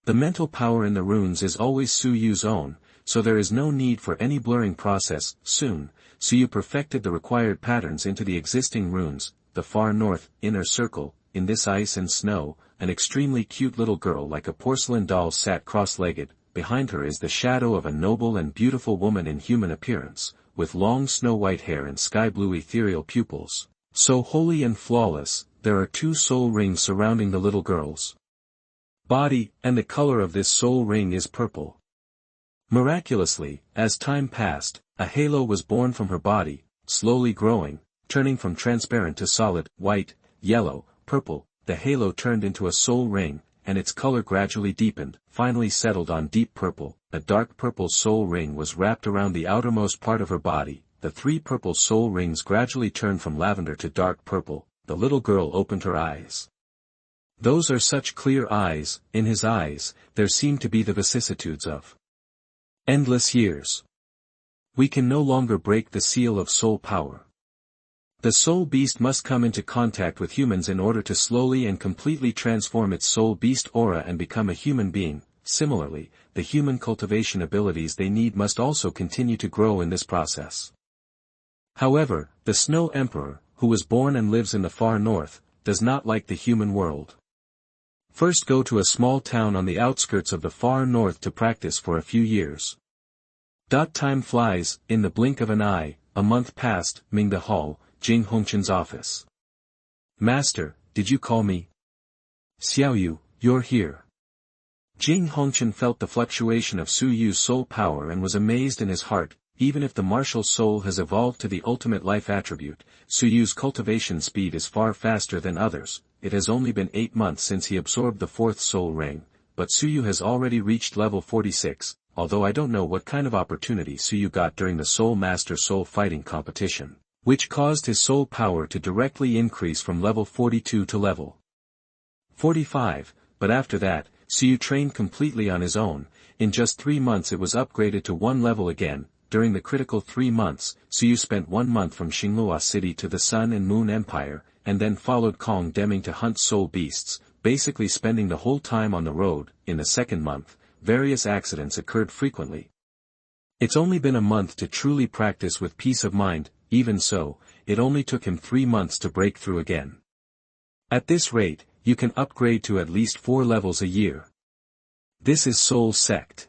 The mental power in the runes is always Suyu's own, so there is no need for any blurring process. Soon, Suyu perfected the required patterns into the existing runes. The far north, inner circle, in this ice and snow, an extremely cute little girl like a porcelain doll sat cross-legged. Behind her is the shadow of a noble and beautiful woman in human appearance, with long snow-white hair and sky-blue ethereal pupils. So holy and flawless, there are 2 soul rings surrounding the little girl's body, and the color of this soul ring is purple. Miraculously, as time passed, a halo was born from her body, slowly growing, turning from transparent to solid, white, yellow, purple. The halo turned into a soul ring, and its color gradually deepened, finally settled on deep purple. A dark purple soul ring was wrapped around the outermost part of her body. The 3 purple soul rings gradually turned from lavender to dark purple. The little girl opened her eyes. Those are such clear eyes. In his eyes, there seemed to be the vicissitudes of endless years. We can no longer break the seal of soul power. The soul beast must come into contact with humans in order to slowly and completely transform its soul beast aura and become a human being. Similarly, the human cultivation abilities they need must also continue to grow in this process. However, the Snow Emperor, who was born and lives in the far north, does not like the human world. First go to a small town on the outskirts of the far north to practice for a few years. Time flies. In the blink of an eye, a month passed. Mingde Hall, Jing Hongchen's office. Master, did you call me? Xiaoyu, you're here. Jing Hongchen felt the fluctuation of Suyu's soul power and was amazed in his heart. Even if the martial soul has evolved to the ultimate life attribute, Suyu's cultivation speed is far faster than others. It has only been 8 months since he absorbed the 4th soul ring, but Suyu has already reached level 46, although I don't know what kind of opportunity Suyu got during the Soul Master Soul Fighting competition, which caused his soul power to directly increase from level 42 to level 45, but after that, Suyu trained completely on his own. In just 3 months it was upgraded to 1 level again. During the critical 3 months, Suyu spent 1 month from Xinglua City to the Sun and Moon Empire, and then followed Kong Deming to hunt soul beasts, basically spending the whole time on the road. In the 2nd month, various accidents occurred frequently. It's only been a month to truly practice with peace of mind. Even so, it only took him 3 months to break through again. At this rate, you can upgrade to at least 4 levels a year. This is Soul Sect.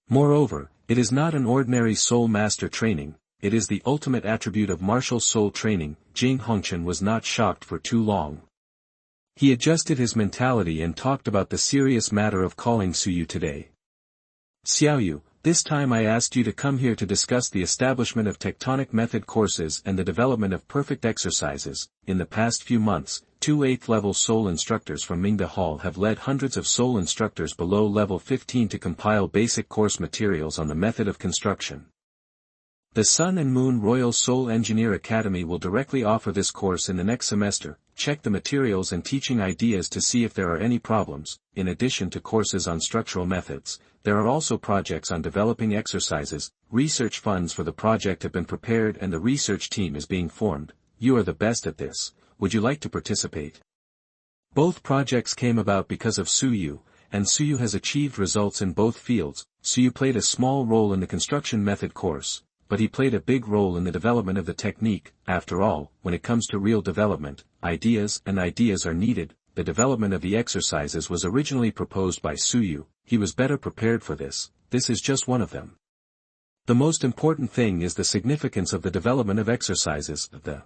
Moreover, it is not an ordinary soul master training, it is the ultimate attribute of martial soul training. Jing Hongchen was not shocked for too long. He adjusted his mentality and talked about the serious matter of calling Suyu today. Xiaoyu, this time I asked you to come here to discuss the establishment of tectonic method courses and the development of perfect exercises. In the past few months, 2 8th level soul instructors from Mingda Hall have led hundreds of soul instructors below level 15 to compile basic course materials on the method of construction. The Sun and Moon Royal Soul Engineer Academy will directly offer this course in the next semester. Check the materials and teaching ideas to see if there are any problems. In addition to courses on structural methods, there are also projects on developing exercises. Research funds for the project have been prepared and the research team is being formed. You are the best at this. Would you like to participate? Both projects came about because of Suyu, and Suyu has achieved results in both fields. Suyu played a small role in the construction method course, but he played a big role in the development of the technique. After all, when it comes to real development, ideas are needed. The development of the exercises was originally proposed by Suyu. He was better prepared for this. This is just one of them. The most important thing is the significance of the development of exercises. The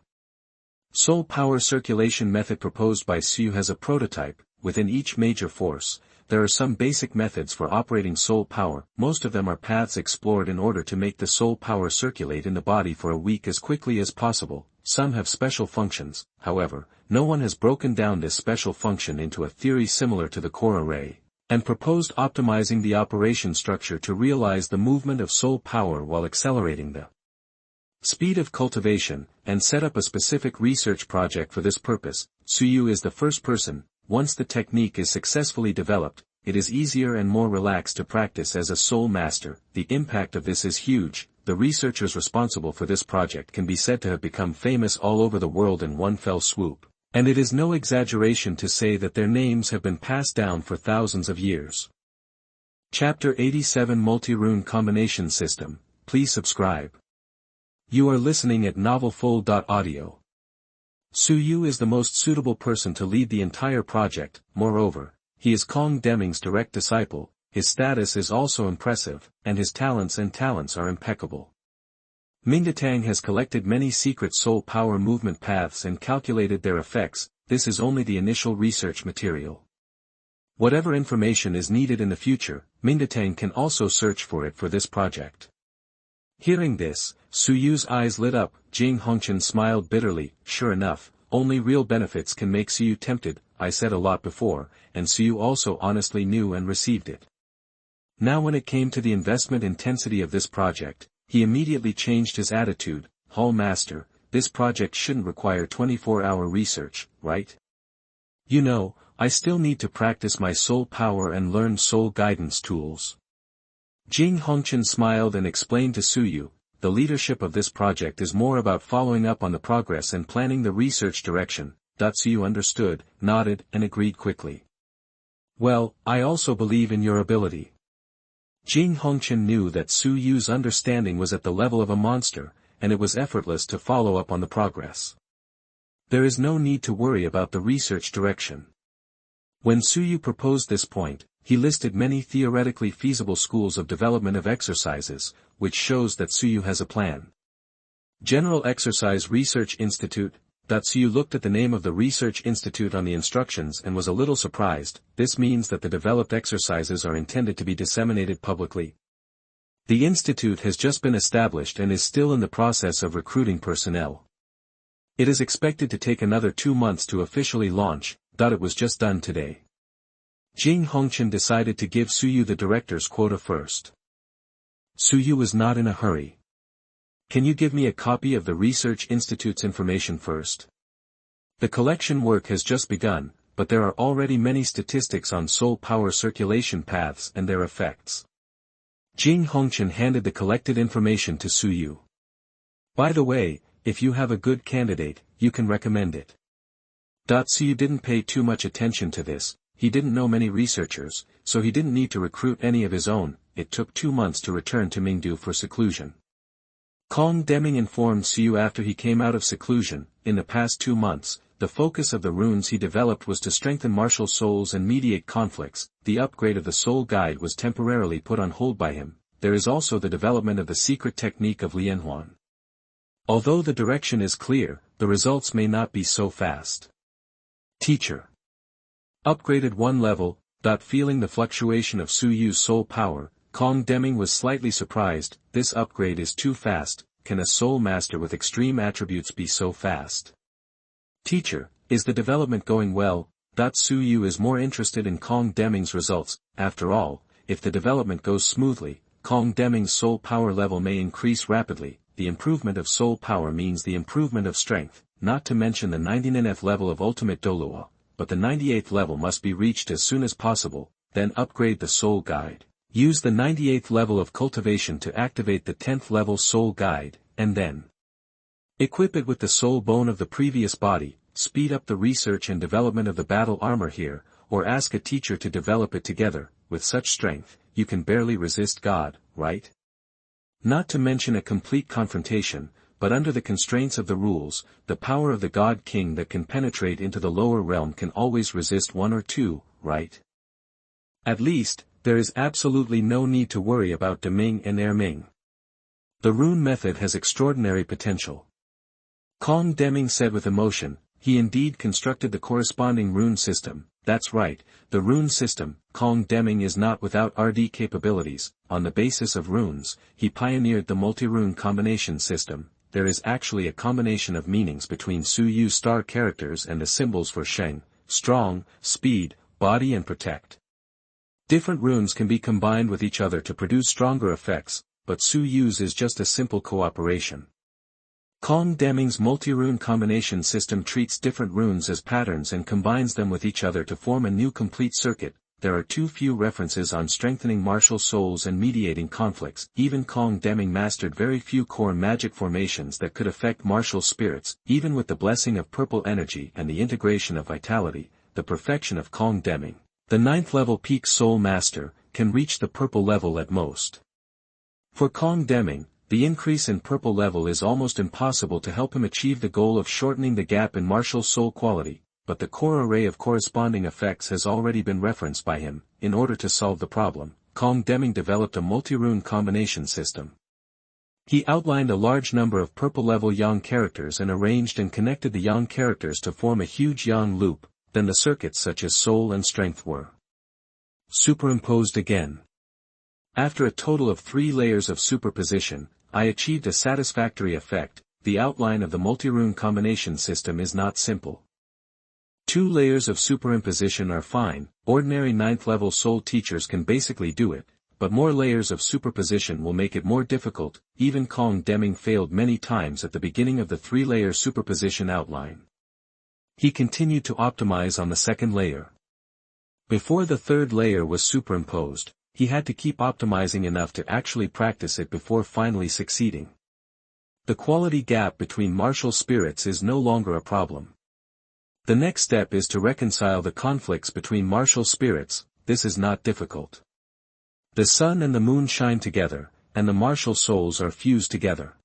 soul power circulation method proposed by Suyu has a prototype. Within each major force, there are some basic methods for operating soul power. Most of them are paths explored in order to make the soul power circulate in the body for a week as quickly as possible. Some have special functions, however, no one has broken down this special function into a theory similar to the core array, and proposed optimizing the operation structure to realize the movement of soul power while accelerating the speed of cultivation, and set up a specific research project for this purpose. Suyu is the first person. Once the technique is successfully developed, it is easier and more relaxed to practice as a soul master. The impact of this is huge. The researchers responsible for this project can be said to have become famous all over the world in one fell swoop, and it is no exaggeration to say that their names have been passed down for thousands of years. Chapter 87 Multi-rune Combination System. Please subscribe. You are listening at novelfull.audio. Suyu is the most suitable person to lead the entire project. Moreover, he is Kong Deming's direct disciple. His status is also impressive, and his talents are impeccable. Mingda has collected many secret soul power movement paths and calculated their effects. This is only the initial research material. Whatever information is needed in the future, Mingda can also search for it for this project. Hearing this, Suyu's eyes lit up. Jing Hongqian smiled bitterly. Sure enough, only real benefits can make Suyu tempted. I said a lot before, and Suyu also honestly knew and received it. Now when it came to the investment intensity of this project, he immediately changed his attitude. Hall Master, this project shouldn't require 24-hour research, right? You know, I still need to practice my soul power and learn soul guidance tools. Jing Hongqian smiled and explained to Suyu, the leadership of this project is more about following up on the progress and planning the research direction. Suyu understood, nodded, and agreed quickly. Well, I also believe in your ability. Jing Hongqian knew that Suyu's understanding was at the level of a monster, and it was effortless to follow up on the progress. There is no need to worry about the research direction. When Suyu proposed this point, he listed many theoretically feasible schools of development of exercises, which shows that Suyu has a plan. General Exercise Research Institute. Suyu looked at the name of the research institute on the instructions and was a little surprised. This means that the developed exercises are intended to be disseminated publicly. The institute has just been established and is still in the process of recruiting personnel. It is expected to take another 2 months to officially launch. It was just done today. Jing Hongqian decided to give Suyu the director's quota first. Suyu was not in a hurry. Can you give me a copy of the Research Institute's information first? The collection work has just begun, but there are already many statistics on soul power circulation paths and their effects. Jing Hongqian handed the collected information to Suyu. By the way, if you have a good candidate, you can recommend it. Suyu didn't pay too much attention to this. He didn't know many researchers, so he didn't need to recruit any of his own. It took 2 months to return to Mingdu for seclusion. Kong Deming informed Suyu after he came out of seclusion. In the past 2 months, the focus of the runes he developed was to strengthen martial souls and mediate conflicts. The upgrade of the soul guide was temporarily put on hold by him. There is also the development of the secret technique of Lianhuan. Although the direction is clear, the results may not be so fast. Teacher. Upgraded 1 level. Feeling the fluctuation of Su Yu's soul power, Kong Deming was slightly surprised. This upgrade is too fast. Can a soul master with extreme attributes be so fast? Teacher, is the development going well? Su Yu is more interested in Kong Deming's results. After all, if the development goes smoothly, Kong Deming's soul power level may increase rapidly. The improvement of soul power means the improvement of strength, not to mention the 99th level of ultimate Douluo, but the 98th level must be reached as soon as possible. Then upgrade the soul guide. Use the 98th level of cultivation to activate the 10th level soul guide, and then equip it with the soul bone of the previous body. Speed up the research and development of the battle armor here, or ask a teacher to develop it together. With such strength, you can barely resist God, right? Not to mention a complete confrontation, but under the constraints of the rules, the power of the God King that can penetrate into the lower realm can always resist 1 or 2, right? At least, there is absolutely no need to worry about Deming and Erming. The rune method has extraordinary potential. Kong Deming said with emotion. He indeed constructed the corresponding rune system. That's right, the rune system. Kong Deming is not without RD capabilities. On the basis of runes, he pioneered the multi-rune combination system. There is actually a combination of meanings between Su Yu's star characters and the symbols for Sheng, strong, speed, body and protect. Different runes can be combined with each other to produce stronger effects, but Su Yu's is just a simple cooperation. Kong Deming's multi-rune combination system treats different runes as patterns and combines them with each other to form a new complete circuit. There are too few references on strengthening martial souls and mediating conflicts. Even Kong Deming mastered very few core magic formations that could affect martial spirits. Even with the blessing of purple energy and the integration of vitality, the perfection of Kong Deming, the 9th level peak soul master, can reach the purple level at most. For Kong Deming, the increase in purple level is almost impossible to help him achieve the goal of shortening the gap in martial soul quality, but the core array of corresponding effects has already been referenced by him. In order to solve the problem, Kong Deming developed a multi-rune combination system. He outlined a large number of purple level yang characters and arranged and connected the yang characters to form a huge yang loop. Then the circuits such as soul and strength were superimposed again. After a total of 3 layers of superposition, I achieved a satisfactory effect. The outline of the multi-rune combination system is not simple. 2 layers of superimposition are fine. Ordinary 9th level soul teachers can basically do it, but more layers of superposition will make it more difficult. Even Kong Deming failed many times at the beginning of the 3-layer superposition outline. He continued to optimize on the 2nd layer. Before the 3rd layer was superimposed, he had to keep optimizing enough to actually practice it before finally succeeding. The quality gap between martial spirits is no longer a problem. The next step is to reconcile the conflicts between martial spirits. This is not difficult. The sun and the moon shine together, and the martial souls are fused together.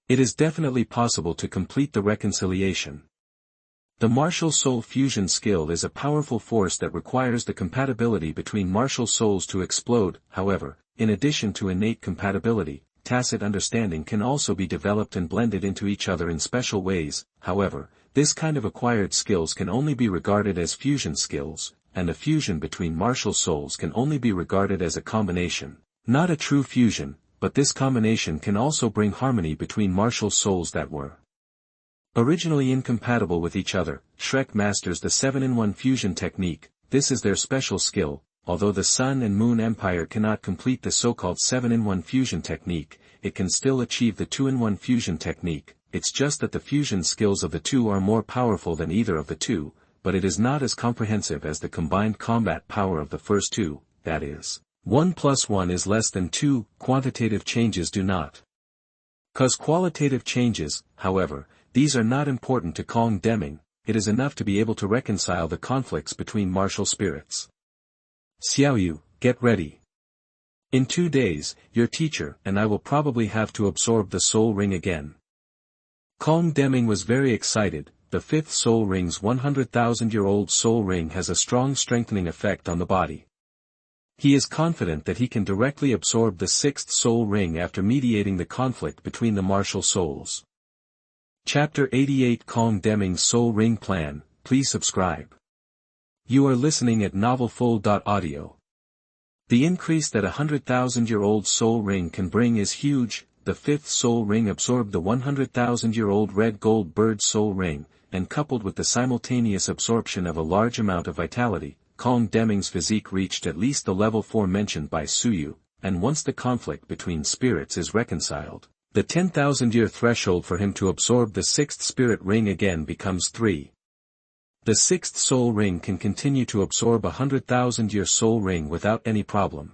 It is definitely possible to complete the reconciliation. The martial soul fusion skill is a powerful force that requires the compatibility between martial souls to explode. However, in addition to innate compatibility, tacit understanding can also be developed and blended into each other in special ways. However, this kind of acquired skills can only be regarded as fusion skills, and a fusion between martial souls can only be regarded as a combination, not a true fusion, but this combination can also bring harmony between martial souls that were originally incompatible with each other. Shrek masters the 7-in-1 fusion technique. This is their special skill. Although the Sun and Moon Empire cannot complete the so-called 7-in-1 fusion technique, it can still achieve the 2-in-1 fusion technique. It's just that the fusion skills of the two are more powerful than either of the two, but it is not as comprehensive as the combined combat power of the first two. That is, 1 + 1 is less than 2. Quantitative changes do not cause qualitative changes. However, these are not important to Kong Deming. It is enough to be able to reconcile the conflicts between martial spirits. Xiaoyu, get ready. In 2 days, your teacher and I will probably have to absorb the soul ring again. Kong Deming was very excited. The 5th soul ring's 100,000-year-old soul ring has a strong strengthening effect on the body. He is confident that he can directly absorb the 6th soul ring after mediating the conflict between the martial souls. Chapter 88 Kong Deming's Soul Ring Plan. Please subscribe. You are listening at novelfull.audio. The increase that a 100,000-year-old soul ring can bring is huge. The fifth soul ring absorbed the 100,000-year-old red gold bird soul ring, and coupled with the simultaneous absorption of a large amount of vitality, Kong Deming's physique reached at least the level 4 mentioned by Suyu, and once the conflict between spirits is reconciled, the 10,000-year threshold for him to absorb the sixth spirit ring again becomes 3. The sixth soul ring can continue to absorb a 100,000-year soul ring without any problem.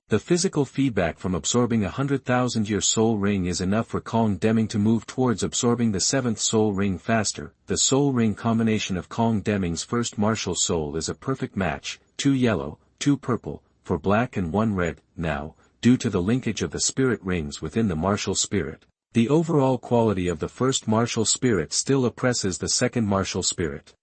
The physical feedback from absorbing a 100,000-year soul ring is enough for Kong Deming to move towards absorbing the seventh soul ring faster. The soul ring combination of Kong Deming's first martial soul is a perfect match, 2 yellow, 2 purple, for black and 1 red. Now, due to the linkage of the spirit rings within the martial spirit, the overall quality of the first martial spirit still oppresses the second martial spirit.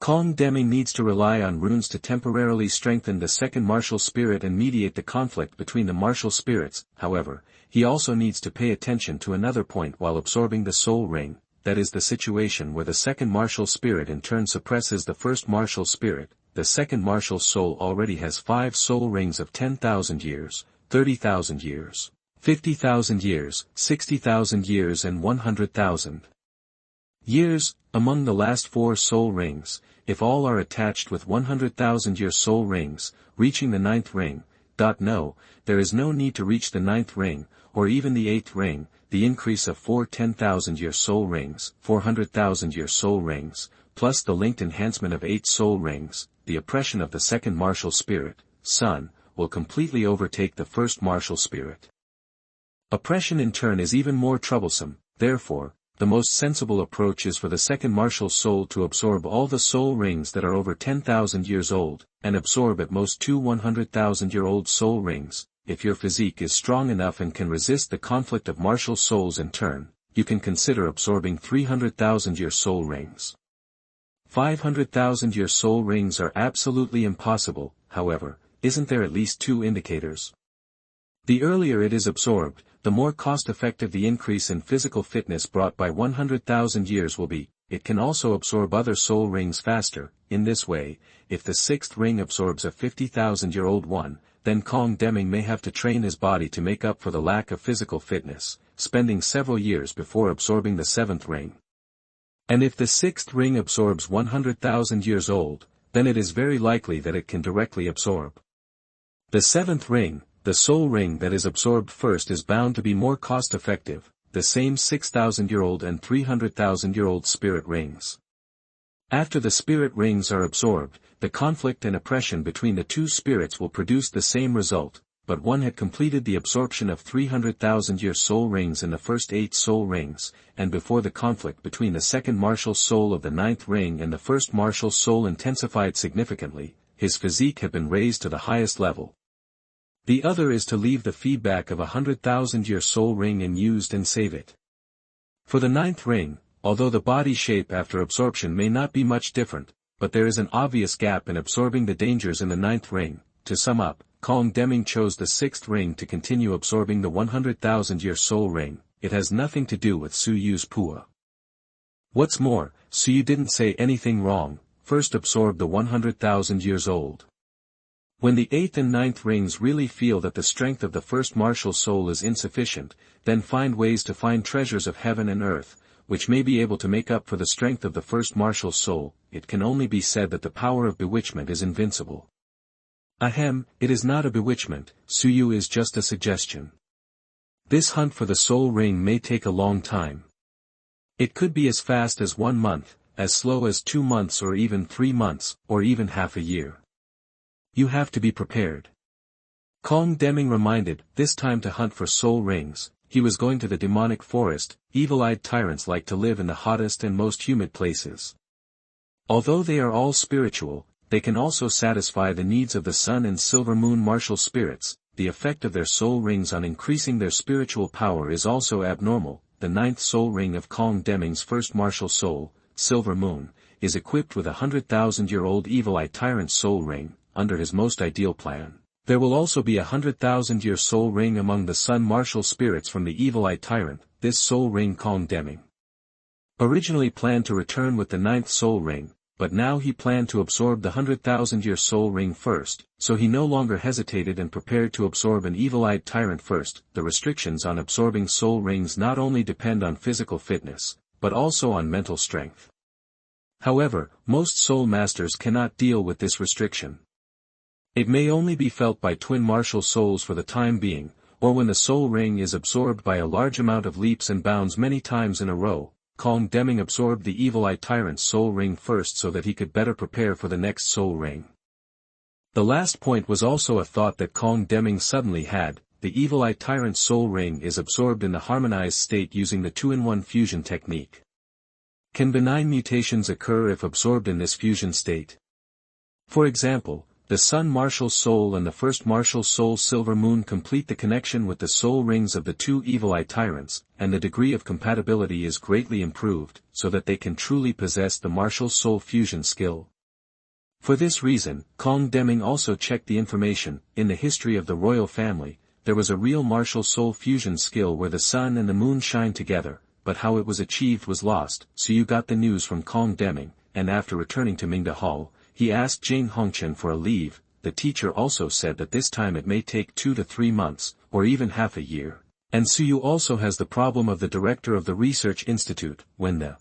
Kong Deming needs to rely on runes to temporarily strengthen the second martial spirit and mediate the conflict between the martial spirits. However, he also needs to pay attention to another point while absorbing the soul ring, that is the situation where the second martial spirit in turn suppresses the first martial spirit. The second martial soul already has 5 soul rings of 10,000 years, 30,000 years, 50,000 years, 60,000 years and 100,000 years. Among the last 4 soul rings, if all are attached with 100,000-year soul rings, reaching the 9th ring. No, there is no need to reach the 9th ring, or even the 8th ring. The increase of 4 10,000-year soul rings, 400,000-year soul rings, plus the linked enhancement of 8 soul rings, the oppression of the second martial spirit, Sun, will completely overtake the first martial spirit. Oppression in turn is even more troublesome. Therefore, the most sensible approach is for the second martial soul to absorb all the soul rings that are over 10,000 years old, and absorb at most 2 100,000-year-old soul rings. If your physique is strong enough and can resist the conflict of martial souls in turn, you can consider absorbing 300,000-year soul rings. 500,000-year soul rings are absolutely impossible. However, isn't there at least 2 indicators? The earlier it is absorbed, the more cost-effective the increase in physical fitness brought by 100,000 years will be. It can also absorb other soul rings faster. In this way, if the 6th ring absorbs a 50,000-year-old one, then Kong Deming may have to train his body to make up for the lack of physical fitness, spending several years before absorbing the 7th ring. And if the 6th ring absorbs 100,000 years old, then it is very likely that it can directly absorb the 7th ring. The soul ring that is absorbed first is bound to be more cost-effective, the same 6,000-year-old and 300,000-year-old spirit rings. After the spirit rings are absorbed, the conflict and oppression between the 2 spirits will produce the same result, but one had completed the absorption of 300,000-year soul rings in the first 8 soul rings, and before the conflict between the second martial soul of the 9th ring and the first martial soul intensified significantly, his physique had been raised to the highest level. The other is to leave the feedback of a 100,000-year soul ring unused and save it. For the 9th ring, although the body shape after absorption may not be much different, but there is an obvious gap in absorbing the dangers in the 9th ring. To sum up, Kong Deming chose the 6th ring to continue absorbing the 100,000-year soul ring. It has nothing to do with Suyu's Pua. What's more, Suyu didn't say anything wrong. First absorb the 100,000 years old. When the 8th and 9th rings really feel that the strength of the first martial soul is insufficient, then find ways to find treasures of heaven and earth, which may be able to make up for the strength of the first martial soul. It can only be said that the power of bewitchment is invincible. Ahem, it is not a bewitchment, Suyu is just a suggestion. This hunt for the soul ring may take a long time. It could be as fast as 1 month, as slow as 2 months or even 3 months, or even half a year. You have to be prepared. Kong Deming reminded, this time to hunt for soul rings, he was going to the demonic forest. Evil-eyed tyrants like to live in the hottest and most humid places. Although they are all spiritual, they can also satisfy the needs of the sun and silver moon martial spirits. The effect of their soul rings on increasing their spiritual power is also abnormal. The 9th soul ring of Kong Deming's first martial soul, Silver Moon, is equipped with a 100,000-year-old evil-eye tyrant soul ring. Under his most ideal plan, there will also be a 100,000-year soul ring among the sun martial spirits from the evil-eye tyrant. This soul ring Kong Deming originally planned to return with the 9th soul ring, but now he planned to absorb the 100,000-year soul ring first, so he no longer hesitated and prepared to absorb an evil-eyed tyrant first. The restrictions on absorbing soul rings not only depend on physical fitness, but also on mental strength. However, most soul masters cannot deal with this restriction. It may only be felt by twin martial souls for the time being, or when the soul ring is absorbed by a large amount of leaps and bounds many times in a row. Kong Deming absorbed the evil-eye tyrant's soul ring first so that he could better prepare for the next soul ring. The last point was also a thought that Kong Deming suddenly had. The evil-eye tyrant's soul ring is absorbed in the harmonized state using the 2-in-1 fusion technique. Can benign mutations occur if absorbed in this fusion state? For example, the Sun Martial Soul and the First Martial Soul Silver Moon complete the connection with the soul rings of the two evil-eye tyrants, and the degree of compatibility is greatly improved, so that they can truly possess the martial soul fusion skill. For this reason, Kong Deming also checked the information. In the history of the royal family, there was a real martial soul fusion skill where the sun and the moon shine together, but how it was achieved was lost. So you got the news from Kong Deming, and after returning to Mingda Hall, he asked Jing Hongchen for a leave. The teacher also said that this time it may take 2 to 3 months, or even half a year. And Suyu also has the problem of the director of the research institute. When the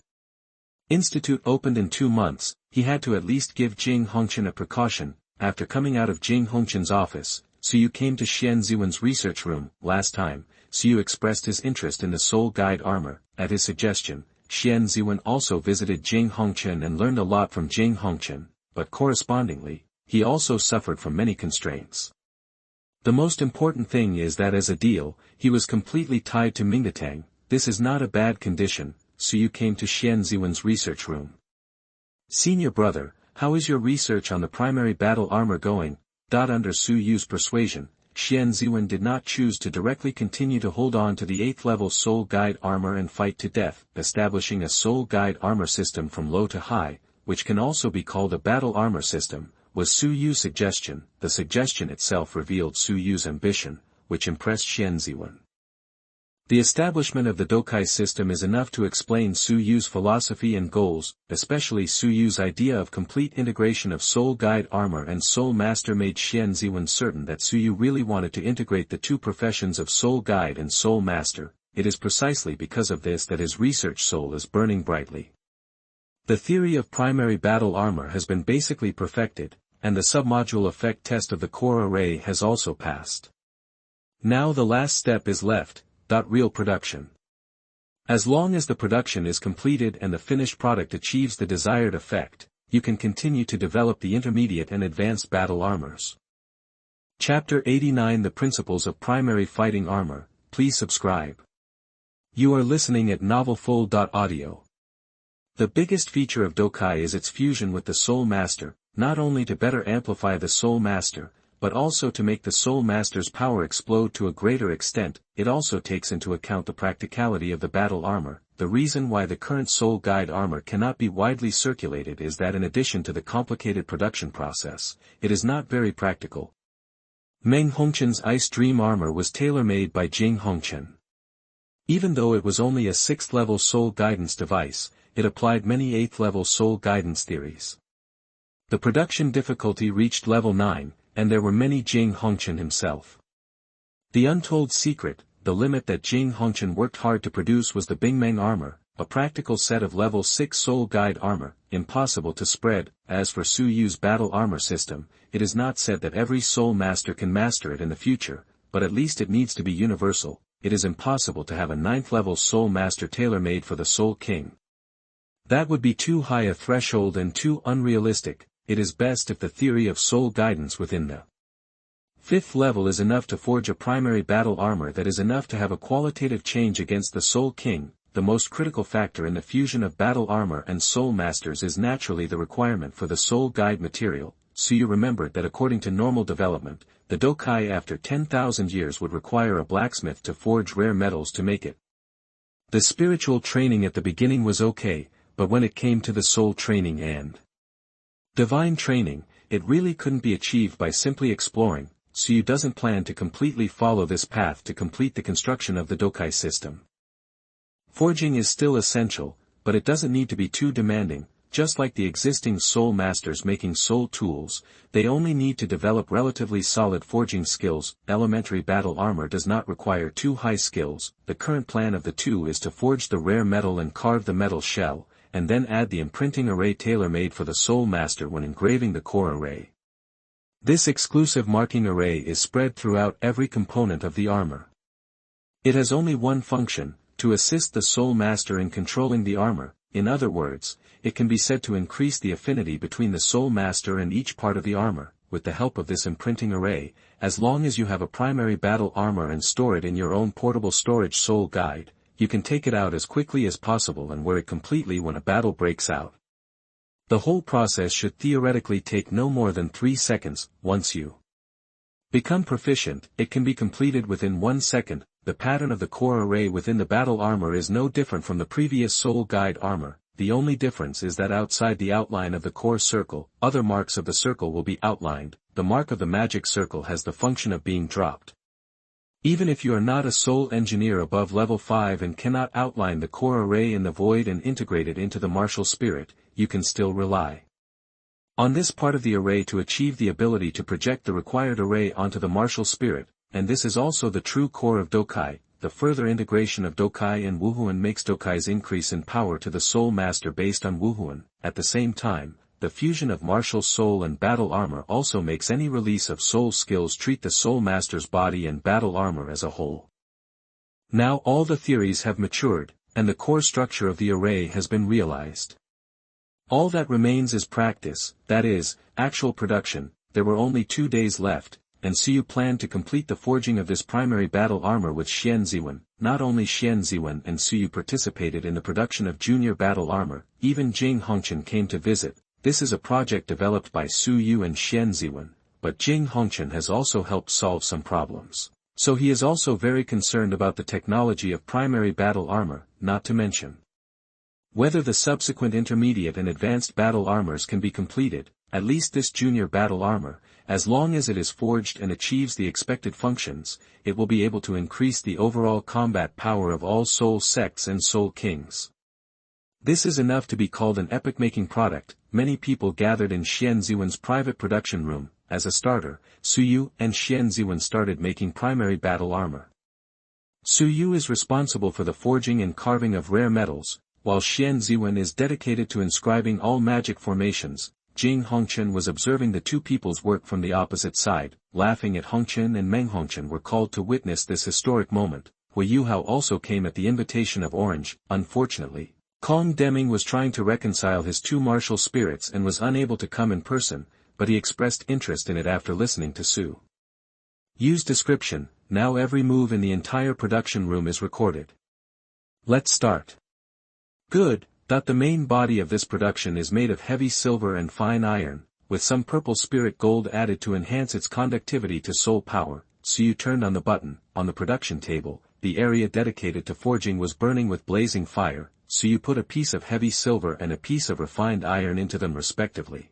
institute opened in 2 months, he had to at least give Jing Hongchen a precaution. After coming out of Jing Hongchen's office, Suyu came to Xian Ziwen's research room. Last time, Suyu expressed his interest in the soul guide armor. At his suggestion, Xian Ziwen also visited Jing Hongchen and learned a lot from Jing Hongchen. But correspondingly, he also suffered from many constraints. The most important thing is that as a deal, he was completely tied to Mingdatang. This is not a bad condition. Suyu came to Xian Ziwen's research room. Senior brother, how is your research on the primary battle armor going? Under Suyu's persuasion, Xian Ziwen did not choose to directly continue to hold on to the 8th level soul guide armor and fight to death, establishing a soul guide armor system from low to high, which can also be called a battle armor system, was Suyu's suggestion. The suggestion itself revealed Suyu's ambition, which impressed Xian Ziwen. The establishment of the Dokai system is enough to explain Suyu's philosophy and goals, especially Suyu's idea of complete integration of soul guide armor and soul master made Xian Ziwen certain that Suyu really wanted to integrate the two professions of soul guide and soul master. It is precisely because of this that his research soul is burning brightly. The theory of primary battle armor has been basically perfected, and the submodule effect test of the core array has also passed. Now the last step is left, real production. As long as the production is completed and the finished product achieves the desired effect, you can continue to develop the intermediate and advanced battle armors. Chapter 89 The Principles of Primary Fighting Armor. Please subscribe. You are listening at novelfull.audio. The biggest feature of Dokai is its fusion with the Soul Master, not only to better amplify the Soul Master, but also to make the Soul Master's power explode to a greater extent. It also takes into account the practicality of the battle armor. The reason why the current Soul Guide armor cannot be widely circulated is that in addition to the complicated production process, it is not very practical. Meng Hongchen's Ice Dream armor was tailor-made by Jing Hongchen. Even though it was only a 6th-level soul guidance device, it applied many 8th-level soul guidance theories. The production difficulty reached level 9, and there were many Jing Hongchen himself. The untold secret, the limit that Jing Hongchen worked hard to produce was the Bingmeng armor, a practical set of level 6 soul guide armor, impossible to spread. As for Suyu's battle armor system, it is not said that every soul master can master it in the future, but at least it needs to be universal. It is impossible to have a 9th-level soul master tailor-made for the Soul King. That would be too high a threshold and too unrealistic. It is best if the theory of soul guidance within the 5th level is enough to forge a primary battle armor that is enough to have a qualitative change against the Soul King. The most critical factor in the fusion of battle armor and soul masters is naturally the requirement for the soul guide material. Suyu remembered that according to normal development, the Dokai after 10,000 years would require a blacksmith to forge rare metals to make it. The spiritual training at the beginning was okay, but when it came to the soul training and divine training, it really couldn't be achieved by simply exploring. Suyu doesn't plan to completely follow this path to complete the construction of the Dokai system. Forging is still essential, but it doesn't need to be too demanding. just like the existing soul masters making soul tools, they only need to develop relatively solid forging skills. Elementary battle armor does not require too high skills. The current plan of the two is to forge the rare metal and carve the metal shell, and then add the imprinting array tailor-made for the soul master when engraving the core array. This exclusive marking array is spread throughout every component of the armor. It has only one function, to assist the soul master in controlling the armor. In other words, it can be said to increase the affinity between the soul master and each part of the armor, with the help of this imprinting array. As long as you have a primary battle armor and store it in your own portable storage soul guide, you can take it out as quickly as possible and wear it completely when a battle breaks out. The whole process should theoretically take no more than 3 seconds. Once you become proficient, it can be completed within 1 second. The pattern of the core array within the battle armor is no different from the previous soul guide armor. The only difference is that outside the outline of the core circle, other marks of the circle will be outlined. The mark of the magic circle has the function of being dropped. Even if you are not a soul engineer above level 5 and cannot outline the core array in the void and integrate it into the martial spirit, you can still rely on this part of the array to achieve the ability to project the required array onto the martial spirit, and this is also the true core of Dokai. The further integration of Dokai and Wuhuan makes Dokai's increase in power to the soul master based on Wuhuan. At the same time, the fusion of martial soul and battle armor also makes any release of soul skills treat the soul master's body and battle armor as a whole. Now all the theories have matured, and the core structure of the array has been realized. All that remains is practice, that is, actual production. There were only 2 days left, and Suyu planned to complete the forging of this primary battle armor with Xian Ziwen. Not only Xian Ziwen and Suyu participated in the production of junior battle armor, even Jing Hongqian came to visit. This is a project developed by Suyu and Xian Ziwen, but Jing Hongqian has also helped solve some problems. So he is also very concerned about the technology of primary battle armor, not to mention whether the subsequent intermediate and advanced battle armors can be completed. At least this junior battle armor, as long as it is forged and achieves the expected functions, it will be able to increase the overall combat power of all soul sects and soul kings. This is enough to be called an epoch-making product. Many people gathered in Xian Ziwen's private production room. As a starter, Suyu and Xian Ziwen started making primary battle armor. Suyu is responsible for the forging and carving of rare metals, while Xian Ziwen is dedicated to inscribing all magic formations. Jing Hongqian was observing the two people's work from the opposite side. Laughing at Hongqian and Meng Hongqian were called to witness this historic moment. Hui Yuhao also came at the invitation of Orange. Unfortunately, Kong Deming was trying to reconcile his two martial spirits and was unable to come in person, but he expressed interest in it after listening to Su Yu's description. Now every move in the entire production room is recorded. Let's start. Good. The main body of this production is made of heavy silver and fine iron, with some purple spirit gold added to enhance its conductivity to soul power. Suyu turned on the button. On the production table, the area dedicated to forging was burning with blazing fire. Suyu put a piece of heavy silver and a piece of refined iron into them respectively.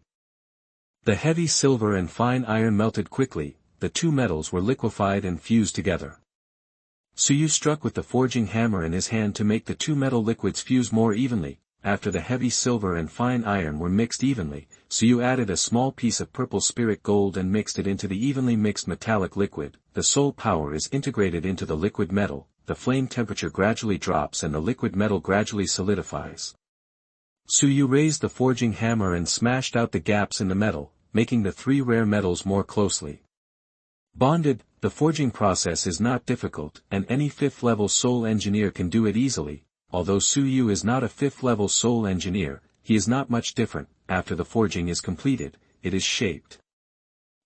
The heavy silver and fine iron melted quickly. The two metals were liquefied and fused together. Suyu struck with the forging hammer in his hand to make the two metal liquids fuse more evenly. After the heavy silver and fine iron were mixed evenly, Suyu added a small piece of purple spirit gold and mixed it into the evenly mixed metallic liquid. The soul power is integrated into the liquid metal. The flame temperature gradually drops and the liquid metal gradually solidifies. Suyu raised the forging hammer and smashed out the gaps in the metal, making the three rare metals more closely bonded. The forging process is not difficult, and any 5th level soul engineer can do it easily. Although Suyu is not a 5th level soul engineer, he is not much different. After the forging is completed, it is shaped.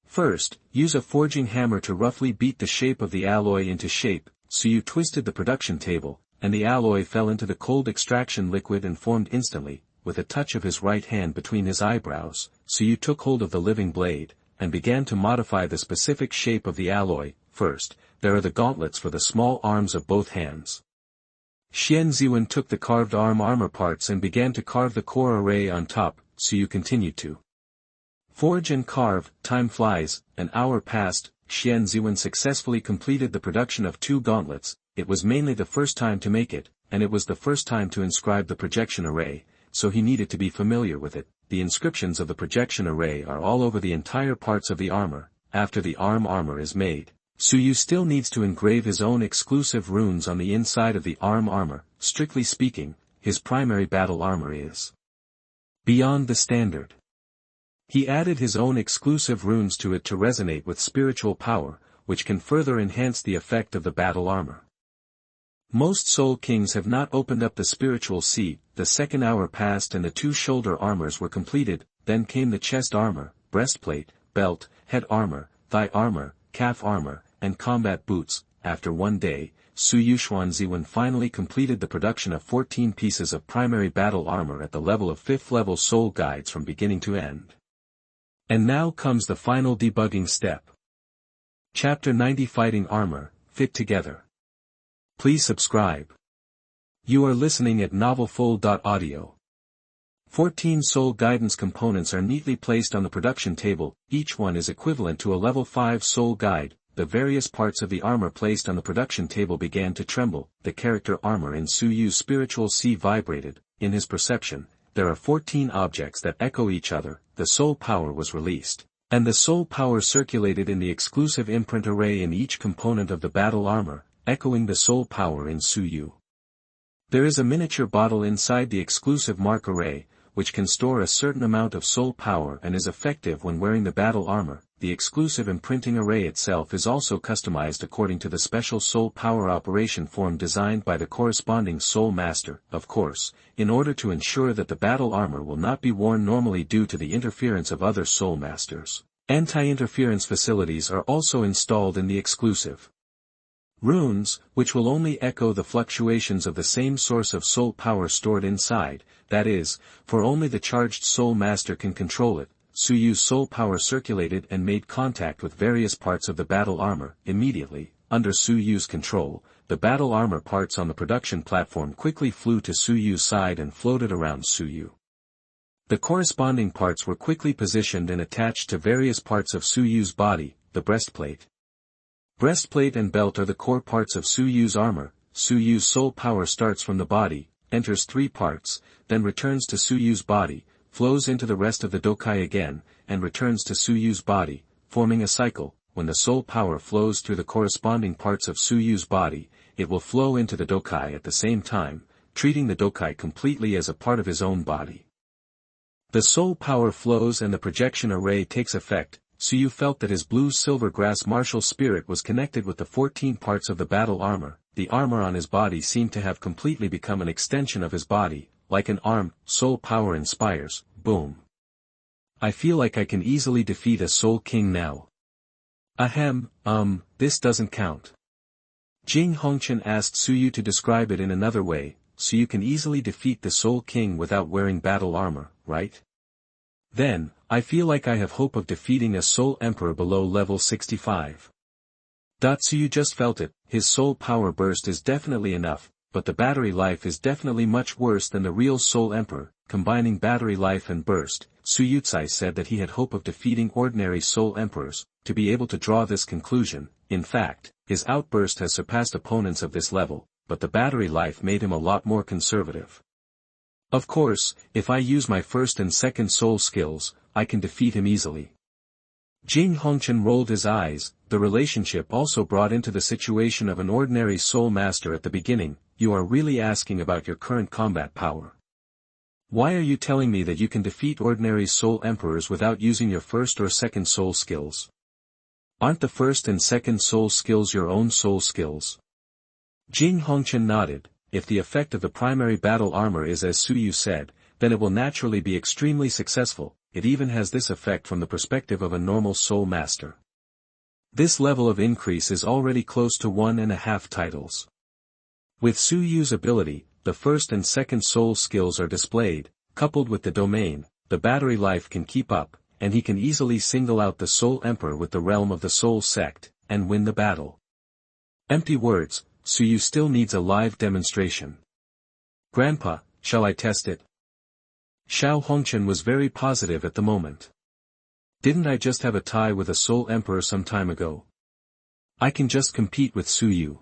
First, use a forging hammer to roughly beat the shape of the alloy into shape. Suyu twisted the production table, and the alloy fell into the cold extraction liquid and formed instantly. With a touch of his right hand between his eyebrows, Suyu took hold of the living blade, and began to modify the specific shape of the alloy. First, there are the gauntlets for the small arms of both hands. Xian Ziwen took the carved arm armor parts and began to carve the core array on top. Suyu continued to forge and carve. Time flies. An hour passed. Xian Ziwen successfully completed the production of 2 gauntlets. It was mainly the first time to make it, and it was the first time to inscribe the projection array. so he needed to be familiar with it. The inscriptions of the projection array are all over the entire parts of the armor. After the armor is made, Suyu still needs to engrave his own exclusive runes on the inside of the armor. Strictly speaking, his primary battle armor is beyond the standard. He added his own exclusive runes to it to resonate with spiritual power, which can further enhance the effect of the battle armor. Most Soul Kings have not opened up the spiritual seat. The second hour passed and the 2 shoulder armors were completed, then came the chest armor, breastplate, belt, head armor, thigh armor, calf armor, and combat boots. After 1 day, Suyu Xuanziwen finally completed the production of 14 pieces of primary battle armor at the level of 5th level soul guides from beginning to end. And now comes the final debugging step. Chapter 90 Fighting Armor, Fit Together. Please subscribe. You are listening at novelfull.audio. 14 soul guidance components are neatly placed on the production table, each one is equivalent to a level 5 soul guide. The various parts of the armor placed on the production table began to tremble. The character armor in Suyu's spiritual sea vibrated. In his perception, there are 14 objects that echo each other. The soul power was released, and the soul power circulated in the exclusive imprint array in each component of the battle armor, echoing the soul power in Suyu. There is a miniature bottle inside the exclusive mark array, which can store a certain amount of soul power and is effective when wearing the battle armor. The exclusive imprinting array itself is also customized according to the special soul power operation form designed by the corresponding soul master. Of course, in order to ensure that the battle armor will not be worn normally due to the interference of other soul masters, anti-interference facilities are also installed in the exclusive runes, which will only echo the fluctuations of the same source of soul power stored inside, that is, for only the charged soul master can control it. Suyu's soul power circulated and made contact with various parts of the battle armor. Immediately, under Suyu's control, the battle armor parts on the production platform quickly flew to Suyu's side and floated around Suyu. The corresponding parts were quickly positioned and attached to various parts of Suyu's body. The breastplate and belt are the core parts of Suyu's armor. Suyu's soul power starts from the body, enters 3 parts, then returns to Suyu's body, flows into the rest of the dokai again, and returns to Suyu's body, forming a cycle. When the soul power flows through the corresponding parts of Suyu's body, it will flow into the dokai at the same time, treating the dokai completely as a part of his own body. The soul power flows and the projection array takes effect. Suyu felt that his Bluesilver Grass martial spirit was connected with the 14 parts of the battle armor. The armor on his body seemed to have completely become an extension of his body. Like an arm, soul power inspires. Boom. I feel like I can easily defeat a Soul King now. Ahem, this doesn't count. Jing Hongchen asked Suyu to describe it in another way, so you can easily defeat the Soul King without wearing battle armor, right? Then, I feel like I have hope of defeating a Soul Emperor below level 65. Suyu just felt it. His soul power burst is definitely enough, but the battery life is definitely much worse than the real Soul Emperor. Combining battery life and burst, Suyutsai said that he had hope of defeating ordinary Soul Emperors. To be able to draw this conclusion, in fact, his outburst has surpassed opponents of this level, but the battery life made him a lot more conservative. Of course, if I use my first and second soul skills, I can defeat him easily. Jing Hongchen rolled his eyes. The relationship also brought into the situation of an ordinary soul master at the beginning. You are really asking about your current combat power. Why are you telling me that you can defeat ordinary soul emperors without using your first or second soul skills? Aren't the first and second soul skills your own soul skills? Jing Hongchen nodded. If the effect of the primary battle armor is as Suyu said, then it will naturally be extremely successful. It even has this effect from the perspective of a normal soul master. This level of increase is already close to 1.5 titles. With Suyu's ability, the first and second soul skills are displayed, coupled with the domain, the battery life can keep up, and he can easily single out the Soul Emperor with the realm of the Soul Sect, and win the battle. Empty words, Suyu still needs a live demonstration. Grandpa, shall I test it? Xiao Hongchen was very positive at the moment. Didn't I just have a tie with a Soul Emperor some time ago? I can just compete with Suyu.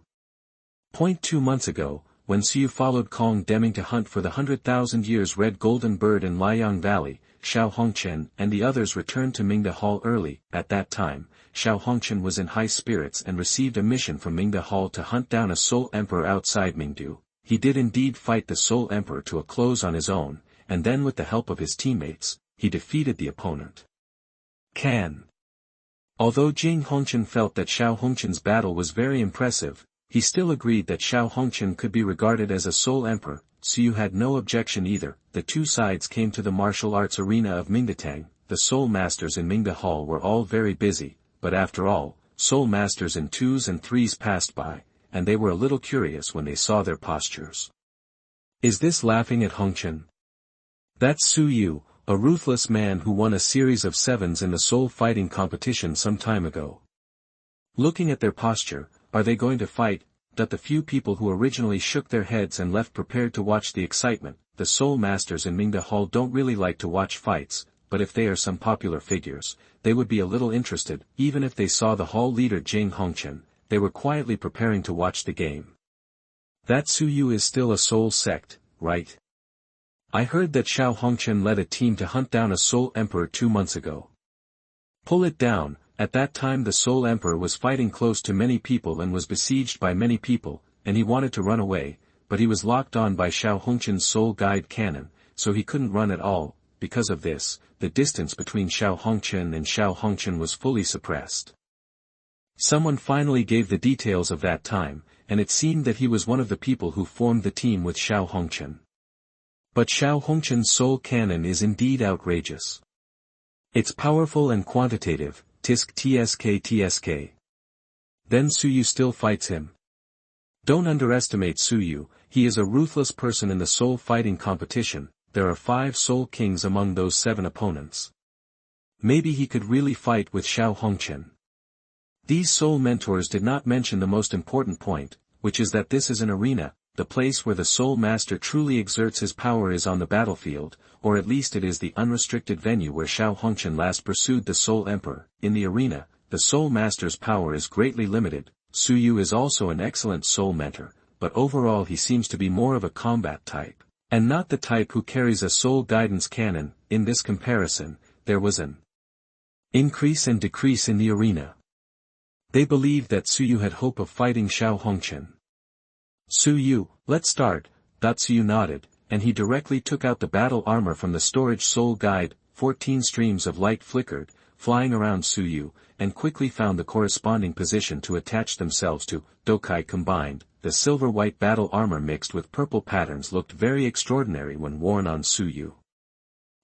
2 months ago, when Suyu followed Kong Deming to hunt for the 100,000 years red golden bird in Liang Valley, Xiao Hongqian and the others returned to Mingde Hall early. At that time, Xiao Hongqian was in high spirits and received a mission from Mingde Hall to hunt down a Soul Emperor outside Mingdu. He did indeed fight the Soul Emperor to a close on his own, and then with the help of his teammates, he defeated the opponent. Can. Although Jing Hongqian felt that Xiao Hongqian's battle was very impressive, he still agreed that Xiao Hongqian could be regarded as a Soul Emperor. Suyu had no objection either. The two sides came to the martial arts arena of Mingdetang. The Soul Masters in Mingde Hall were all very busy, but after all, Soul Masters in 2s and 3s passed by, and they were a little curious when they saw their postures. Is this laughing at Hongqian? That's Suyu, a ruthless man who won a series of 7s in the soul fighting competition some time ago. Looking at their posture, are they going to fight? The few people who originally shook their heads and left prepared to watch the excitement. The Soul Masters in Mingde Hall don't really like to watch fights, but if they are some popular figures, they would be a little interested. Even if they saw the hall leader Jing Hongqian, they were quietly preparing to watch the game. That Suyu is still a Soul Sect, right? I heard that Xiao Hongqian led a team to hunt down a Soul Emperor 2 months ago. Pull it down. At that time the Soul Emperor was fighting close to many people and was besieged by many people, and he wanted to run away, but he was locked on by Xiao Hongqian's Soul Guide Cannon, so he couldn't run at all. Because of this, the distance between Xiao Hongqian and Xiao Hongqian was fully suppressed. Someone finally gave the details of that time, and it seemed that he was one of the people who formed the team with Xiao Hongqian. But Xiao Hongqian's Soul Cannon is indeed outrageous. It's powerful and quantitative. Tisk tsk. Then Suyu still fights him. Don't underestimate Suyu, he is a ruthless person in the soul fighting competition. There are 5 soul kings among those 7 opponents. Maybe he could really fight with Xiao Hongqian. These soul mentors did not mention the most important point, which is that this is an arena. The place where the Soul Master truly exerts his power is on the battlefield, or at least it is the unrestricted venue where Xiao Hongqian last pursued the Soul Emperor. In the arena, the Soul Master's power is greatly limited. Suyu is also an excellent soul mentor, but overall he seems to be more of a combat type, and not the type who carries a soul guidance cannon. In this comparison, there was an increase and decrease in the arena. They believed that Suyu had hope of fighting Xiao Hongqian. Suyu, let's start. Suyu nodded, and he directly took out the battle armor from the storage soul guide. 14 streams of light flickered, flying around Suyu, and quickly found the corresponding position to attach themselves to. Dokai combined, the silver-white battle armor mixed with purple patterns looked very extraordinary when worn on Suyu.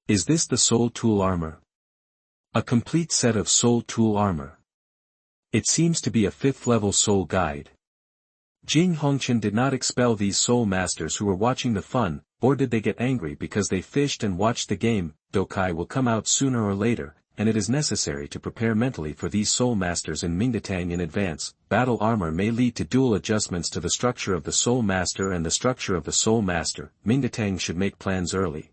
Is this the soul tool armor? A complete set of soul tool armor. It seems to be a 5th level soul guide. Jing Hongqian did not expel these soul masters who were watching the fun, or did they get angry because they fished and watched the game? Dokai will come out sooner or later, and it is necessary to prepare mentally for these soul masters in Mingdetang in advance. Battle armor may lead to dual adjustments to the structure of the soul master and the structure of the soul master. Mingdetang should make plans early.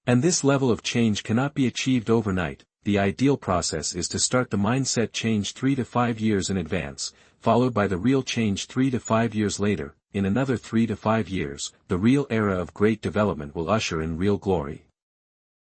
And this level of change cannot be achieved overnight. The ideal process is to start the mindset change 3 to 5 years in advance, followed by the real change 3 to 5 years later. In another 3 to 5 years, the real era of great development will usher in real glory.